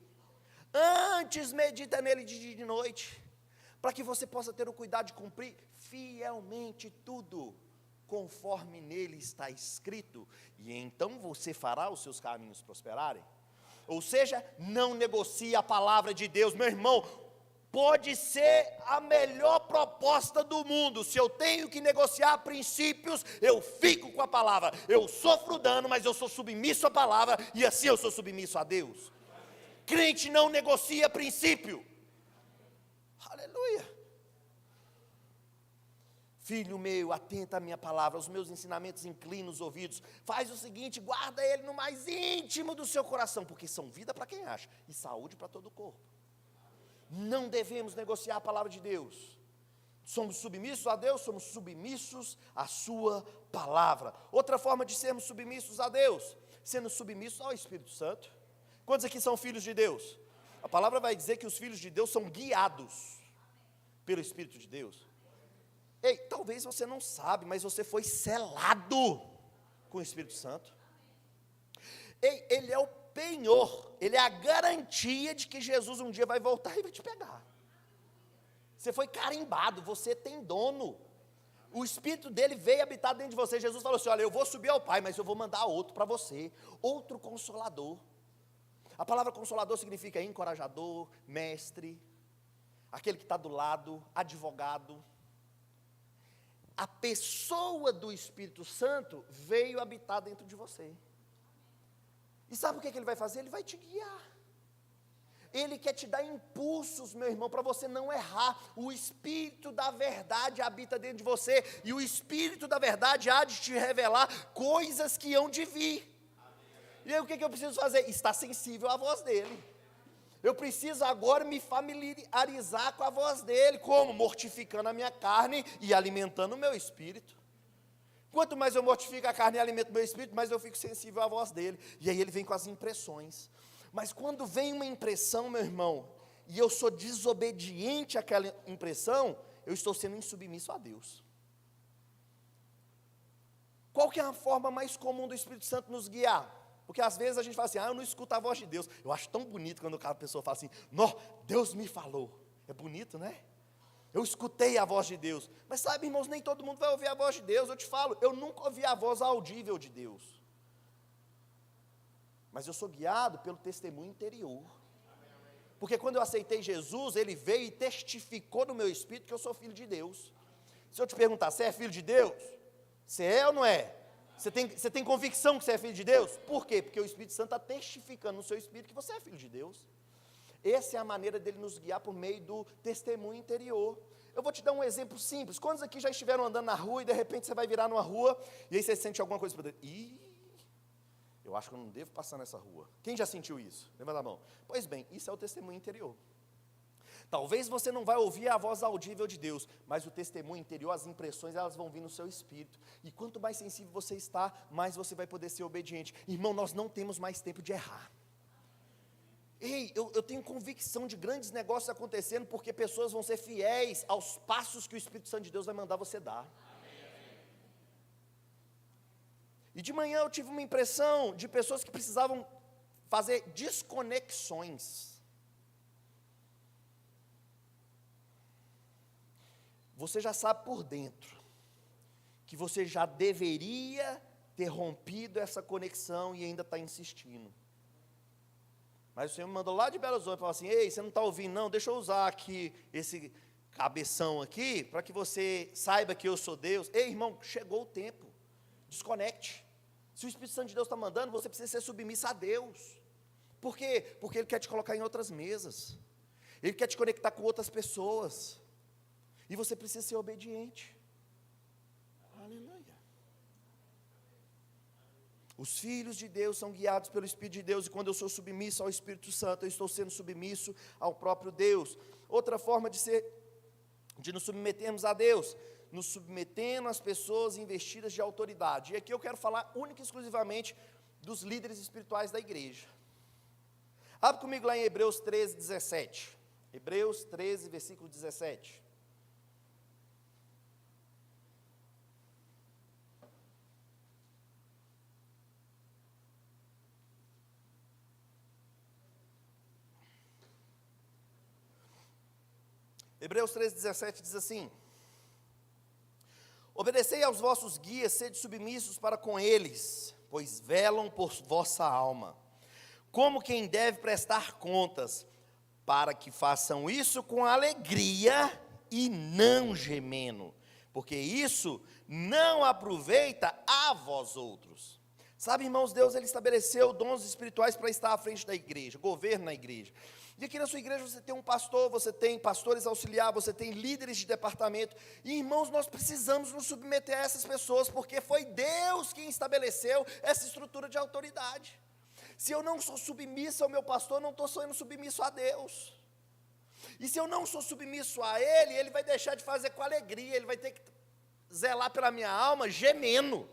antes medita nele de dia e de noite, para que você possa ter o cuidado de cumprir fielmente tudo, conforme nele está escrito, e então você fará os seus caminhos prosperarem. Ou seja, não negocie a palavra de Deus, meu irmão. Pode ser a melhor proposta do mundo, se eu tenho que negociar princípios, eu fico com a palavra. Eu sofro dano, mas eu sou submisso à palavra, e assim eu sou submisso a Deus. Crente não negocia princípio. Aleluia. Filho meu, atenta à minha palavra, aos meus ensinamentos, inclina os ouvidos. Faz o seguinte, guarda ele no mais íntimo do seu coração, porque são vida para quem acha, e saúde para todo o corpo. Não devemos negociar a palavra de Deus. Somos submissos a Deus, somos submissos à sua palavra. Outra forma de sermos submissos a Deus, sendo submissos ao Espírito Santo. Quantos aqui são filhos de Deus? A palavra vai dizer que os filhos de Deus são guiados pelo Espírito de Deus. Ei, talvez você não sabe, mas você foi selado com o Espírito Santo. Ei, ele é o penhor, ele é a garantia de que Jesus um dia vai voltar e vai te pegar. Você foi carimbado, você tem dono. O Espírito dele veio habitar dentro de você. Jesus falou assim: olha, eu vou subir ao Pai, mas eu vou mandar outro para você, outro Consolador. A palavra Consolador significa encorajador, mestre, aquele que está do lado, advogado. A pessoa do Espírito Santo veio habitar dentro de você. E sabe o que ele vai fazer? Ele vai te guiar. Ele quer te dar impulsos, meu irmão, para você não errar. O Espírito da verdade habita dentro de você, e o Espírito da verdade há de te revelar coisas que hão de vir. E aí o que eu preciso fazer? Estar sensível à voz dele. Eu preciso agora me familiarizar com a voz dele. Como? Mortificando a minha carne e alimentando o meu espírito. Quanto mais eu mortifico a carne e alimento o meu espírito, mais eu fico sensível à voz dele. E aí ele vem com as impressões. Mas quando vem uma impressão, meu irmão, e eu sou desobediente àquela impressão, eu estou sendo insubmisso a Deus. Qual que é a forma mais comum do Espírito Santo nos guiar? Porque às vezes a gente fala assim: eu não escuto a voz de Deus. Eu acho tão bonito quando a pessoa fala assim: não, Deus me falou. É bonito, né? Eu escutei a voz de Deus. Mas sabe, irmãos, nem todo mundo vai ouvir a voz de Deus. Eu te falo, eu nunca ouvi a voz audível de Deus. Mas eu sou guiado pelo testemunho interior. Porque quando eu aceitei Jesus, ele veio e testificou no meu espírito que eu sou filho de Deus. Se eu te perguntar, você é filho de Deus? Você é ou não é? Você tem convicção que você é filho de Deus? Por quê? Porque o Espírito Santo está testificando no seu espírito que você é filho de Deus. Essa é a maneira dele nos guiar por meio do testemunho interior. Eu vou te dar um exemplo simples. Quantos aqui já estiveram andando na rua e de repente você vai virar numa rua e aí você sente alguma coisa para dentro? Eu acho que eu não devo passar nessa rua. Quem já sentiu isso? Levanta a mão. Pois bem, isso é o testemunho interior. Talvez você não vai ouvir a voz audível de Deus, mas o testemunho interior, as impressões, elas vão vir no seu espírito. E quanto mais sensível você está, mais você vai poder ser obediente. Irmão, nós não temos mais tempo de errar. Ei, eu tenho convicção de grandes negócios acontecendo, porque pessoas vão ser fiéis aos passos que o Espírito Santo de Deus vai mandar você dar. E de manhã eu tive uma impressão de pessoas que precisavam fazer desconexões. Você já sabe por dentro que você já deveria ter rompido essa conexão e ainda está insistindo. Mas o Senhor me mandou lá de Belo Horizonte e falou assim: ei, você não está ouvindo não? Deixa eu usar aqui esse cabeção aqui, para que você saiba que eu sou Deus. Ei, irmão, chegou o tempo, desconecte. Se o Espírito Santo de Deus está mandando, você precisa ser submisso a Deus. Por quê? Porque Ele quer te colocar em outras mesas, Ele quer te conectar com outras pessoas, e você precisa ser obediente. Aleluia. Os filhos de Deus são guiados pelo Espírito de Deus, e quando eu sou submisso ao Espírito Santo, eu estou sendo submisso ao próprio Deus. Outra forma de nos submetermos a Deus, nos submetendo às pessoas investidas de autoridade. E aqui eu quero falar única e exclusivamente dos líderes espirituais da igreja. Abre comigo lá em Hebreus 13, 17. Hebreus 13, versículo 17. Hebreus 13, 17 diz assim: obedecei aos vossos guias, sede submissos para com eles, pois velam por vossa alma, como quem deve prestar contas, para que façam isso com alegria e não gemendo, porque isso não aproveita a vós outros. Sabe, irmãos, Deus ele estabeleceu dons espirituais para estar à frente da igreja, governo na igreja. E aqui na sua igreja você tem um pastor, você tem pastores auxiliares, você tem líderes de departamento. E irmãos, nós precisamos nos submeter a essas pessoas, porque foi Deus quem estabeleceu essa estrutura de autoridade. Se eu não sou submisso ao meu pastor, eu não estou sendo submisso a Deus. E se eu não sou submisso a Ele, Ele vai deixar de fazer com alegria, Ele vai ter que zelar pela minha alma gemendo.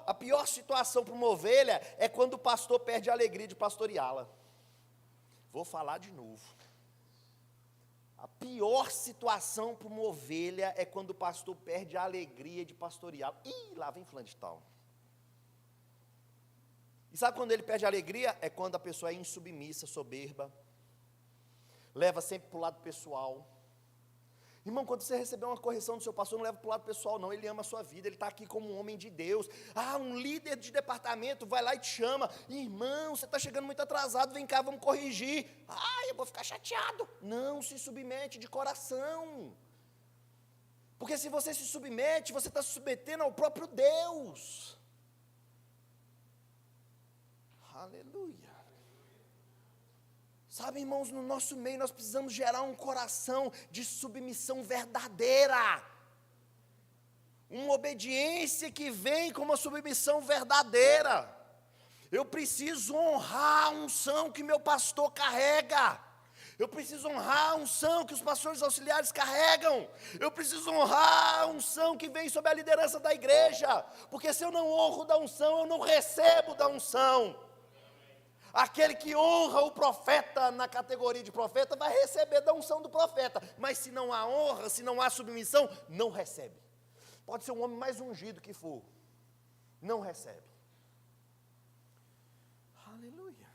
A pior situação para uma ovelha é quando o pastor perde a alegria de pastoreá-la. Vou falar de novo. A pior situação para uma ovelha é quando o pastor perde a alegria de pastoreá-la. Ih, lá vem fulano de tal. E sabe quando ele perde a alegria? É quando a pessoa é insubmissa, soberba, leva sempre para o lado pessoal. Irmão, quando você receber uma correção do seu pastor, não leva para o lado pessoal não, ele ama a sua vida, ele está aqui como um homem de Deus. Um líder de departamento vai lá e te chama: irmão, você está chegando muito atrasado, vem cá, vamos corrigir. Eu vou ficar chateado. Não, se submete de coração, porque se você se submete, você está se submetendo ao próprio Deus. Aleluia. Sabe, irmãos, no nosso meio nós precisamos gerar um coração de submissão verdadeira, uma obediência que vem com uma submissão verdadeira. Eu preciso honrar a unção que meu pastor carrega, eu preciso honrar a unção que os pastores auxiliares carregam, eu preciso honrar a unção que vem sob a liderança da igreja, porque se eu não honro da unção, eu não recebo da unção. Aquele que honra o profeta na categoria de profeta vai receber da unção do profeta, mas se não há honra, se não há submissão, não recebe. Pode ser o homem mais ungido que for, não recebe. Aleluia.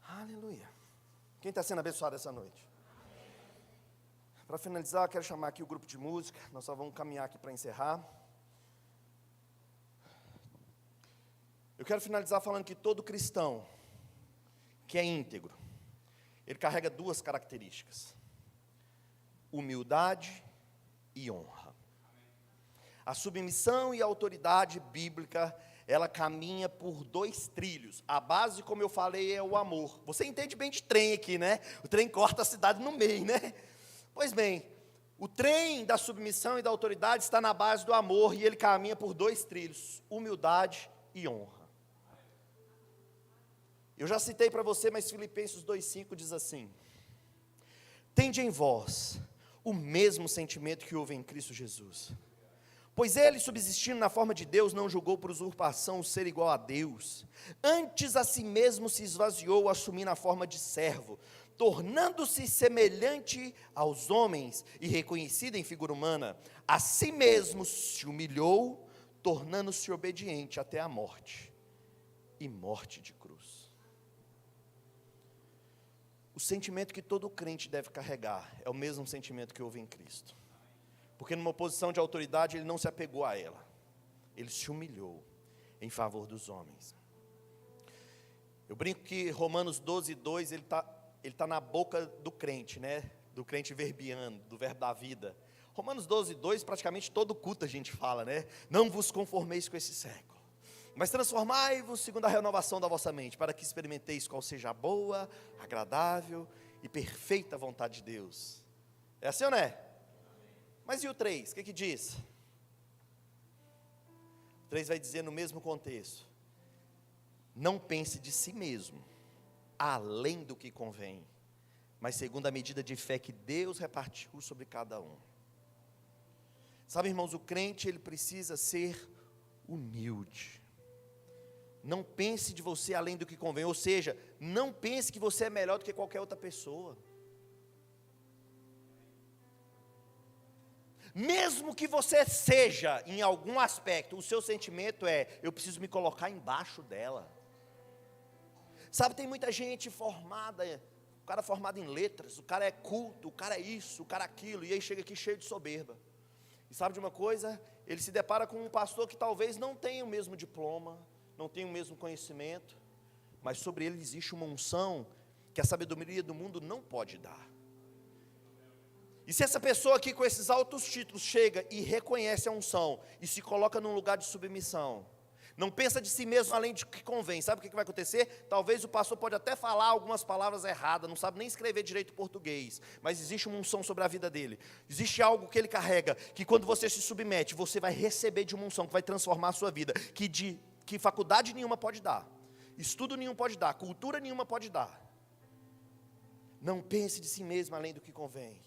Aleluia. Quem está sendo abençoado essa noite? Para finalizar, eu quero chamar aqui o grupo de música, nós só vamos caminhar aqui para encerrar. Eu quero finalizar falando que todo cristão que é íntegro, ele carrega duas características: humildade e honra. A submissão e a autoridade bíblica, ela caminha por dois trilhos. A base, como eu falei, é o amor. Você entende bem de trem aqui, né? O trem corta a cidade no meio, né? Pois bem, o trem da submissão e da autoridade está na base do amor, e ele caminha por dois trilhos: humildade e honra. Eu já citei para você, mas Filipenses 2,5 diz assim: tende em vós o mesmo sentimento que houve em Cristo Jesus, pois ele, subsistindo na forma de Deus, não julgou por usurpação o ser igual a Deus, antes a si mesmo se esvaziou, assumindo a forma de servo, tornando-se semelhante aos homens e reconhecido em figura humana, a si mesmo se humilhou, tornando-se obediente até a morte, e morte de cruz. O sentimento que todo crente deve carregar é o mesmo sentimento que houve em Cristo, porque numa posição de autoridade ele não se apegou a ela, ele se humilhou em favor dos homens. Eu brinco que Romanos 12:2 ele tá na boca do crente, né? Do crente verbiano, do verbo da vida. Romanos 12:2 praticamente todo culto a gente fala, né? Não vos conformeis com esse século, mas transformai-vos segundo a renovação da vossa mente, para que experimenteis qual seja a boa, agradável e perfeita vontade de Deus. É assim ou não é? Mas e o 3? O que diz? O 3 vai dizer no mesmo contexto: não pense de si mesmo, além do que convém, mas segundo a medida de fé que Deus repartiu sobre cada um. Sabe, irmãos, o crente ele precisa ser humilde. Não pense de você além do que convém, ou seja, não pense que você é melhor do que qualquer outra pessoa. Mesmo que você seja, em algum aspecto, o seu sentimento é, eu preciso me colocar embaixo dela. Sabe, tem muita gente formada, o cara é formado em letras, o cara é culto, o cara é isso, o cara é aquilo, e aí chega aqui cheio de soberba. E sabe de uma coisa? Ele se depara com um pastor que talvez não tenha o mesmo diploma, não tenha o mesmo conhecimento, mas sobre ele existe uma unção que a sabedoria do mundo não pode dar. E se essa pessoa aqui com esses altos títulos chega e reconhece a unção e se coloca num lugar de submissão, não pensa de si mesmo além de que convém, sabe o que vai acontecer? Talvez o pastor pode até falar algumas palavras erradas, não sabe nem escrever direito português, mas existe uma unção sobre a vida dele, existe algo que ele carrega, que quando você se submete, você vai receber de uma unção que vai transformar a sua vida, que faculdade nenhuma pode dar, estudo nenhum pode dar, cultura nenhuma pode dar. Não pense de si mesmo além do que convém,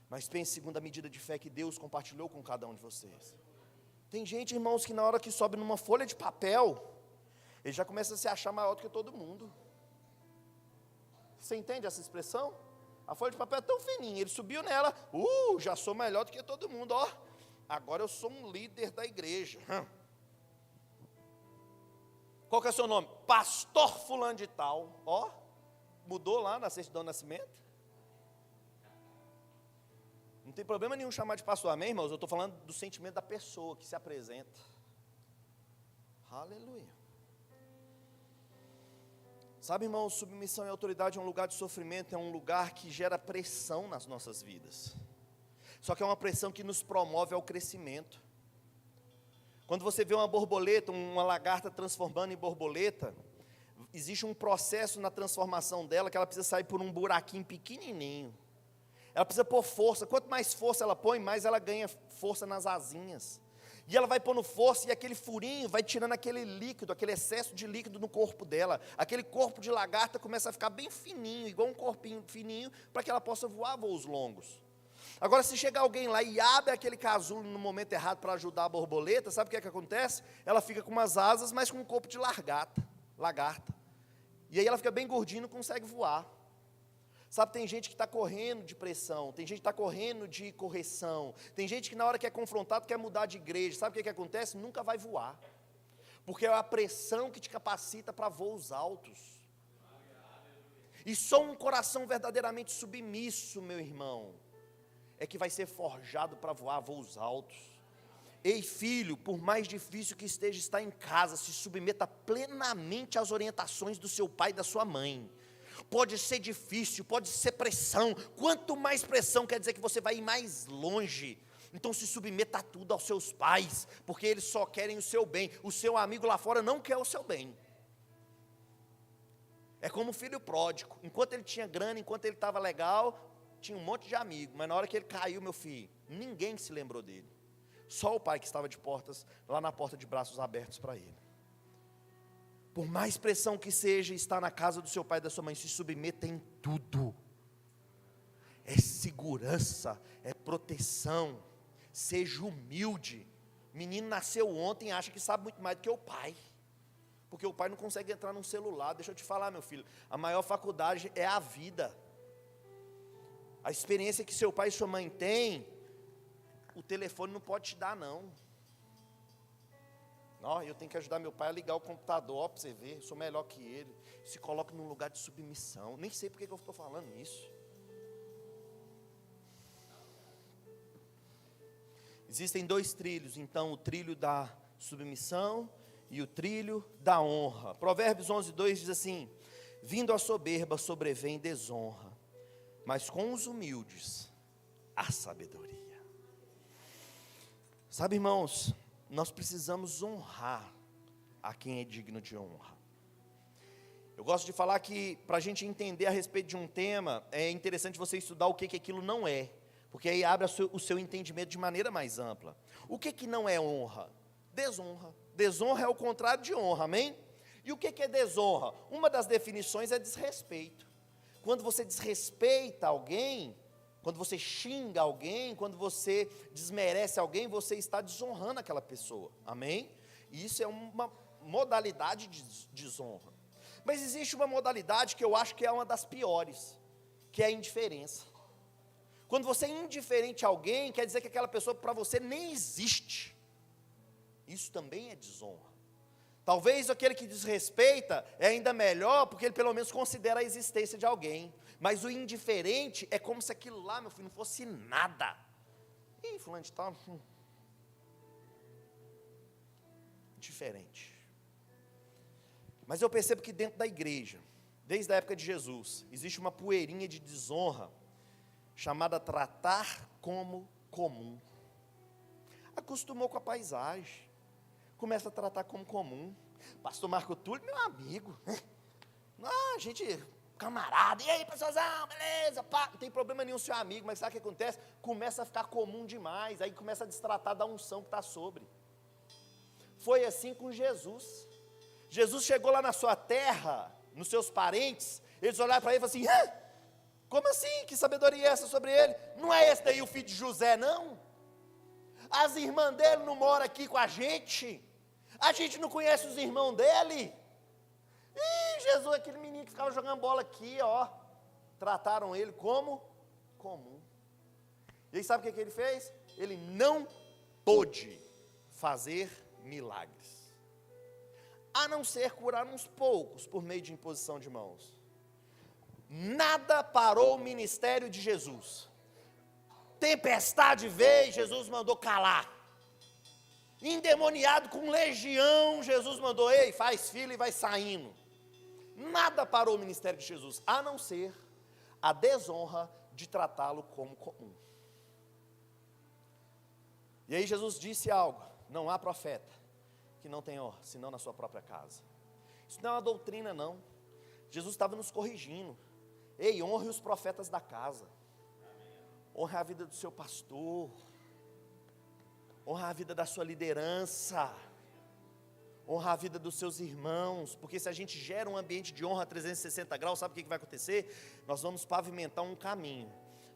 mas pense segundo a medida de fé que Deus compartilhou com cada um de vocês. Tem gente, irmãos, que na hora que sobe numa folha de papel, ele já começa a se achar maior do que todo mundo. Você entende essa expressão? A folha de papel é tão fininha, ele subiu nela, já sou melhor do que todo mundo, ó. Agora eu sou um líder da igreja. Qual que é o seu nome? Pastor fulano de tal, ó. Mudou lá na certidão de nascimento. Não tem problema nenhum chamar de pastor, amém, irmãos? Eu estou falando do sentimento da pessoa que se apresenta. Aleluia. Sabe, irmãos, submissão e autoridade é um lugar de sofrimento, é um lugar que gera pressão nas nossas vidas. Só que é uma pressão que nos promove ao crescimento. Quando você vê uma borboleta, uma lagarta transformando em borboleta, existe um processo na transformação dela, que ela precisa sair por um buraquinho pequenininho. Ela precisa pôr força, quanto mais força ela põe, mais ela ganha força nas asinhas. E ela vai pondo força, e aquele furinho vai tirando aquele líquido, aquele excesso de líquido no corpo dela. Aquele corpo de lagarta começa a ficar bem fininho, igual um corpinho fininho, para que ela possa voar voos longos. Agora, se chegar alguém lá e abre aquele casulo no momento errado para ajudar a borboleta, sabe o que é que acontece? Ela fica com umas asas, mas com um corpo de lagarta. E aí ela fica bem gordinha e não consegue voar. Sabe, tem gente que está correndo de pressão, tem gente que está correndo de correção, tem gente que na hora que é confrontado quer mudar de igreja, sabe o que acontece? Nunca vai voar, porque é a pressão que te capacita para voos altos, e só um coração verdadeiramente submisso, meu irmão, é que vai ser forjado para voar voos altos. Ei filho, por mais difícil que esteja estar em casa, se submeta plenamente às orientações do seu pai e da sua mãe. Pode ser difícil, pode ser pressão, quanto mais pressão quer dizer que você vai ir mais longe. Então se submeta a tudo aos seus pais, porque eles só querem o seu bem, o seu amigo lá fora não quer o seu bem. É como o filho pródigo, enquanto ele tinha grana, enquanto ele estava legal, tinha um monte de amigo, mas na hora que ele caiu, meu filho, ninguém se lembrou dele, só o pai que estava de portas, lá na porta de braços abertos para ele. Por mais pressão que seja estar na casa do seu pai e da sua mãe, se submeta em tudo. É segurança, é proteção. Seja humilde. Menino nasceu ontem e acha que sabe muito mais do que o pai. Porque o pai não consegue entrar num celular. Deixa eu te falar, meu filho, a maior faculdade é a vida. A experiência que seu pai e sua mãe têm, o telefone não pode te dar, não. Eu tenho que ajudar meu pai a ligar o computador, para você ver, eu sou melhor que ele. Se coloca num lugar de submissão. Nem sei porque que eu estou falando isso. Existem dois trilhos, então, o trilho da submissão e o trilho da honra. Provérbios 11:2 diz assim: vindo a soberba sobrevém desonra, mas com os humildes a sabedoria. Sabe, irmãos, nós precisamos honrar a quem é digno de honra. Eu gosto de falar que, para a gente entender a respeito de um tema, é interessante você estudar o que aquilo não é, porque aí abre o seu entendimento de maneira mais ampla. O que não é honra? Desonra. Desonra é o contrário de honra, amém? E o que é desonra? Uma das definições é desrespeito. Quando você desrespeita alguém, quando você xinga alguém, quando você desmerece alguém, você está desonrando aquela pessoa, amém? E isso é uma modalidade de desonra. Mas existe uma modalidade que eu acho que é uma das piores, que é a indiferença. Quando você é indiferente a alguém, quer dizer que aquela pessoa para você nem existe. Isso também é desonra. Talvez aquele que desrespeita é ainda melhor, porque ele pelo menos considera a existência de alguém. Mas o indiferente é como se aquilo lá, meu filho, não fosse nada. Ih, fulano de tal. Diferente. Mas eu percebo que dentro da igreja, desde a época de Jesus, existe uma poeirinha de desonra, chamada tratar como comum. Acostumou com a paisagem, começa a tratar como comum. Pastor Marco Túlio, meu amigo, a gente, camarada, e aí, pastorzão, beleza, pá, não tem problema nenhum seu amigo, mas sabe o que acontece? Começa a ficar comum demais, aí começa a destratar da unção que está sobre. Foi assim com Jesus. Jesus chegou lá na sua terra, nos seus parentes, eles olharam para ele e falaram assim, como assim? Que sabedoria é essa sobre ele? Não é esse daí o filho de José, não? As irmãs dele não moram aqui com a gente não conhece os irmãos dele. Ih, Jesus, aquele menino que ficava jogando bola aqui, ó, trataram ele como comum. E aí sabe o que ele fez? Ele não pôde fazer milagres, a não ser curar uns poucos por meio de imposição de mãos. Nada parou o ministério de Jesus. Tempestade veio, Jesus mandou calar. Endemoniado com legião, Jesus mandou, ei, faz fila e vai saindo. Nada parou o ministério de Jesus, a não ser a desonra de tratá-lo como comum. E aí Jesus disse algo, não há profeta que não tenha honra, senão na sua própria casa. Isso não é uma doutrina não, Jesus estava nos corrigindo. Ei, honre os profetas da casa, honre a vida do seu pastor, honra a vida da sua liderança, honra a vida dos seus irmãos, porque se a gente gera um ambiente de honra a 360 graus, sabe o que vai acontecer? Nós vamos pavimentar um caminho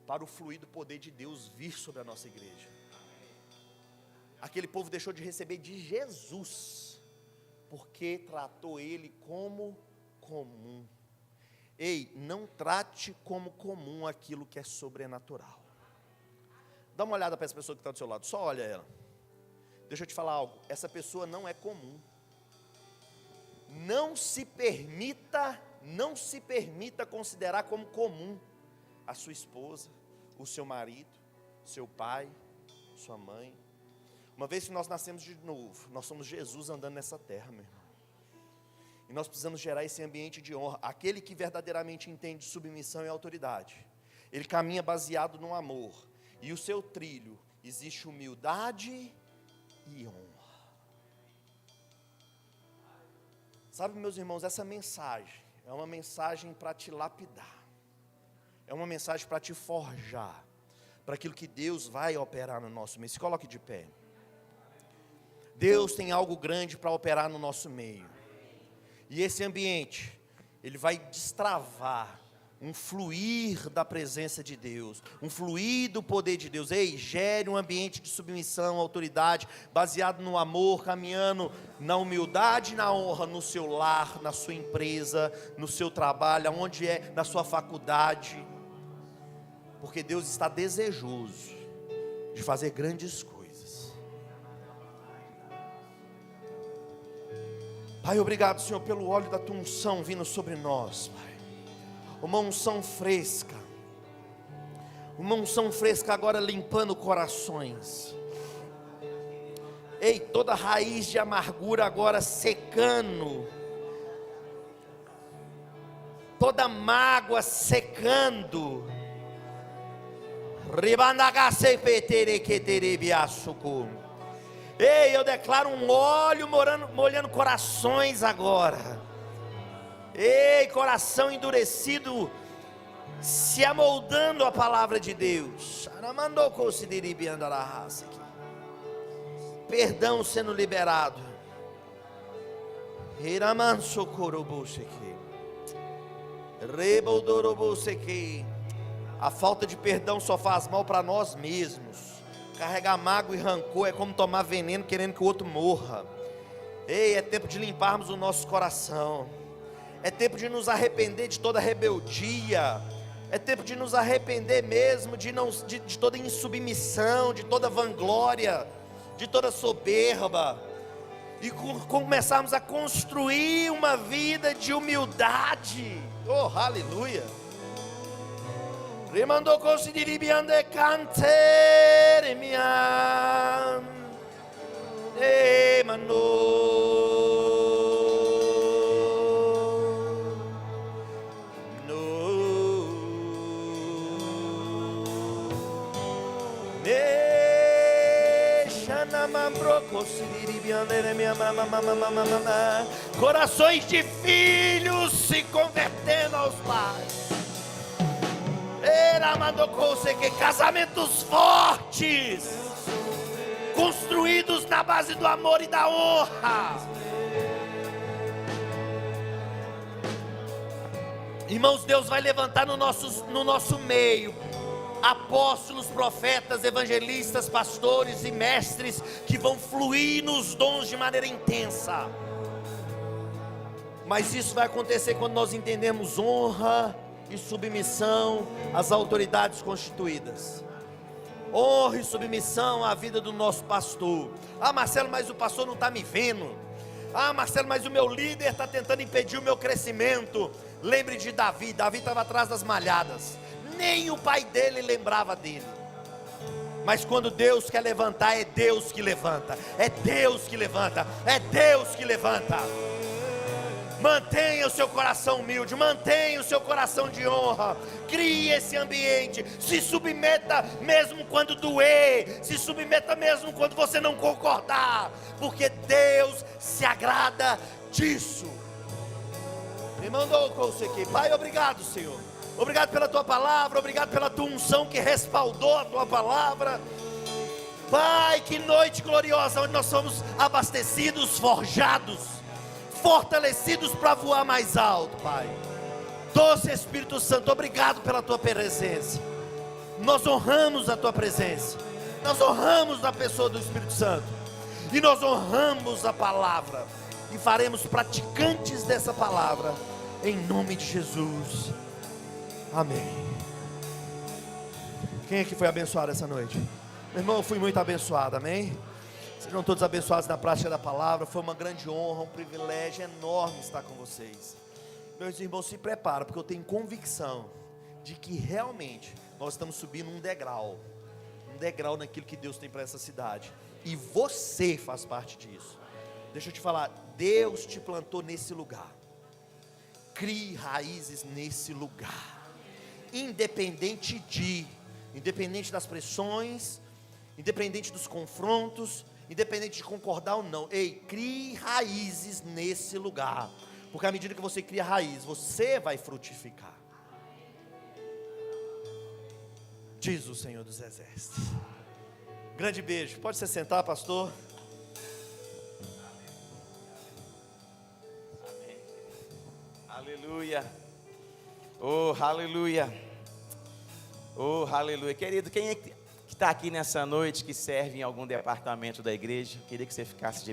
para o fluir do poder de Deus vir sobre a nossa igreja. Aquele povo deixou de receber de Jesus, porque tratou ele como comum. Ei, não trate como comum aquilo que é sobrenatural. Dá uma olhada para essa pessoa que está do seu lado, só olha ela. Deixa eu te falar algo, essa pessoa não é comum. Não se permita considerar como comum a sua esposa, o seu marido, seu pai, sua mãe. Uma vez que nós nascemos de novo, nós somos Jesus andando nessa terra, meu irmão. E nós precisamos gerar esse ambiente de honra. Aquele que verdadeiramente entende submissão e autoridade, ele caminha baseado no amor. E o seu trilho, existe humildade e honra. Sabe, meus irmãos, essa mensagem é uma mensagem para te lapidar. É uma mensagem para te forjar, para aquilo que Deus vai operar no nosso meio. Se coloque de pé. Deus tem algo grande para operar no nosso meio. E esse ambiente, ele vai destravar um fluir da presença de Deus, um fluir do poder de Deus. Ei, gere um ambiente de submissão, autoridade, baseado no amor, caminhando na humildade e na honra, no seu lar, na sua empresa, no seu trabalho, aonde é, na sua faculdade, porque Deus está desejoso de fazer grandes coisas. Pai, obrigado, Senhor, pelo óleo da tua unção vindo sobre nós, Pai. Uma unção fresca agora limpando corações. Ei, toda raiz de amargura agora secando, toda mágoa secando. Ei, eu declaro um óleo molhando corações agora. Ei, coração endurecido, se amoldando a palavra de Deus. Perdão sendo liberado. A falta de perdão só faz mal para nós mesmos. Carregar mágoa e rancor é como tomar veneno querendo que o outro morra. Ei, é tempo de limparmos o nosso coração. É tempo de nos arrepender de toda rebeldia. É tempo de nos arrepender mesmo de toda insubmissão, de toda vanglória, de toda soberba. E começarmos a construir uma vida de humildade. Oh, aleluia. Remando consideribiande cantere miam. Corações de filhos se convertendo aos pais. Casamentos fortes, construídos na base do amor e da honra. Irmãos, Deus vai levantar no nosso meio apóstolos, profetas, evangelistas, pastores e mestres que vão fluir nos dons de maneira intensa. Mas isso vai acontecer quando nós entendemos honra e submissão às autoridades constituídas. Honra e submissão à vida do nosso pastor. Ah, Marcelo, mas o pastor não está me vendo. Ah, Marcelo, mas o meu líder está tentando impedir o meu crescimento. Lembre de Davi. Davi estava atrás das malhadas. Nem o pai dele lembrava dele. Mas quando Deus quer levantar, é Deus que levanta. É Deus que levanta. É Deus que levanta. Mantenha o seu coração humilde, mantenha o seu coração de honra, crie esse ambiente, se submeta mesmo quando doer, se submeta mesmo quando você não concordar, porque Deus se agrada disso. Me mandou com você aqui, Pai, obrigado, Senhor, obrigado pela tua palavra, obrigado pela tua unção que respaldou a tua palavra. Pai, que noite gloriosa, onde nós somos abastecidos, forjados, fortalecidos para voar mais alto, Pai. Doce Espírito Santo, obrigado pela tua presença. Nós honramos a tua presença, nós honramos a pessoa do Espírito Santo, e nós honramos a palavra, e faremos praticantes dessa palavra, em nome de Jesus, amém. Quem é que foi abençoado essa noite? Meu irmão, eu fui muito abençoado, amém? Sejam todos abençoados na prática da palavra. Foi uma grande honra, um privilégio enorme estar com vocês. Meus irmãos, se preparam, porque eu tenho convicção de que realmente nós estamos subindo um degrau naquilo que Deus tem para essa cidade, e você faz parte disso. Deixa eu te falar, Deus te plantou nesse lugar. Crie raízes nesse lugar, independente das pressões, independente dos confrontos, independente de concordar ou não. Ei, crie raízes nesse lugar, porque à medida que você cria raiz, você vai frutificar, diz o Senhor dos Exércitos. Grande beijo, pode se sentar, pastor. Amém. Aleluia. Oh, aleluia. Oh, aleluia. Querido, quem é que está aqui nessa noite, que serve em algum departamento da igreja? Eu queria que você ficasse de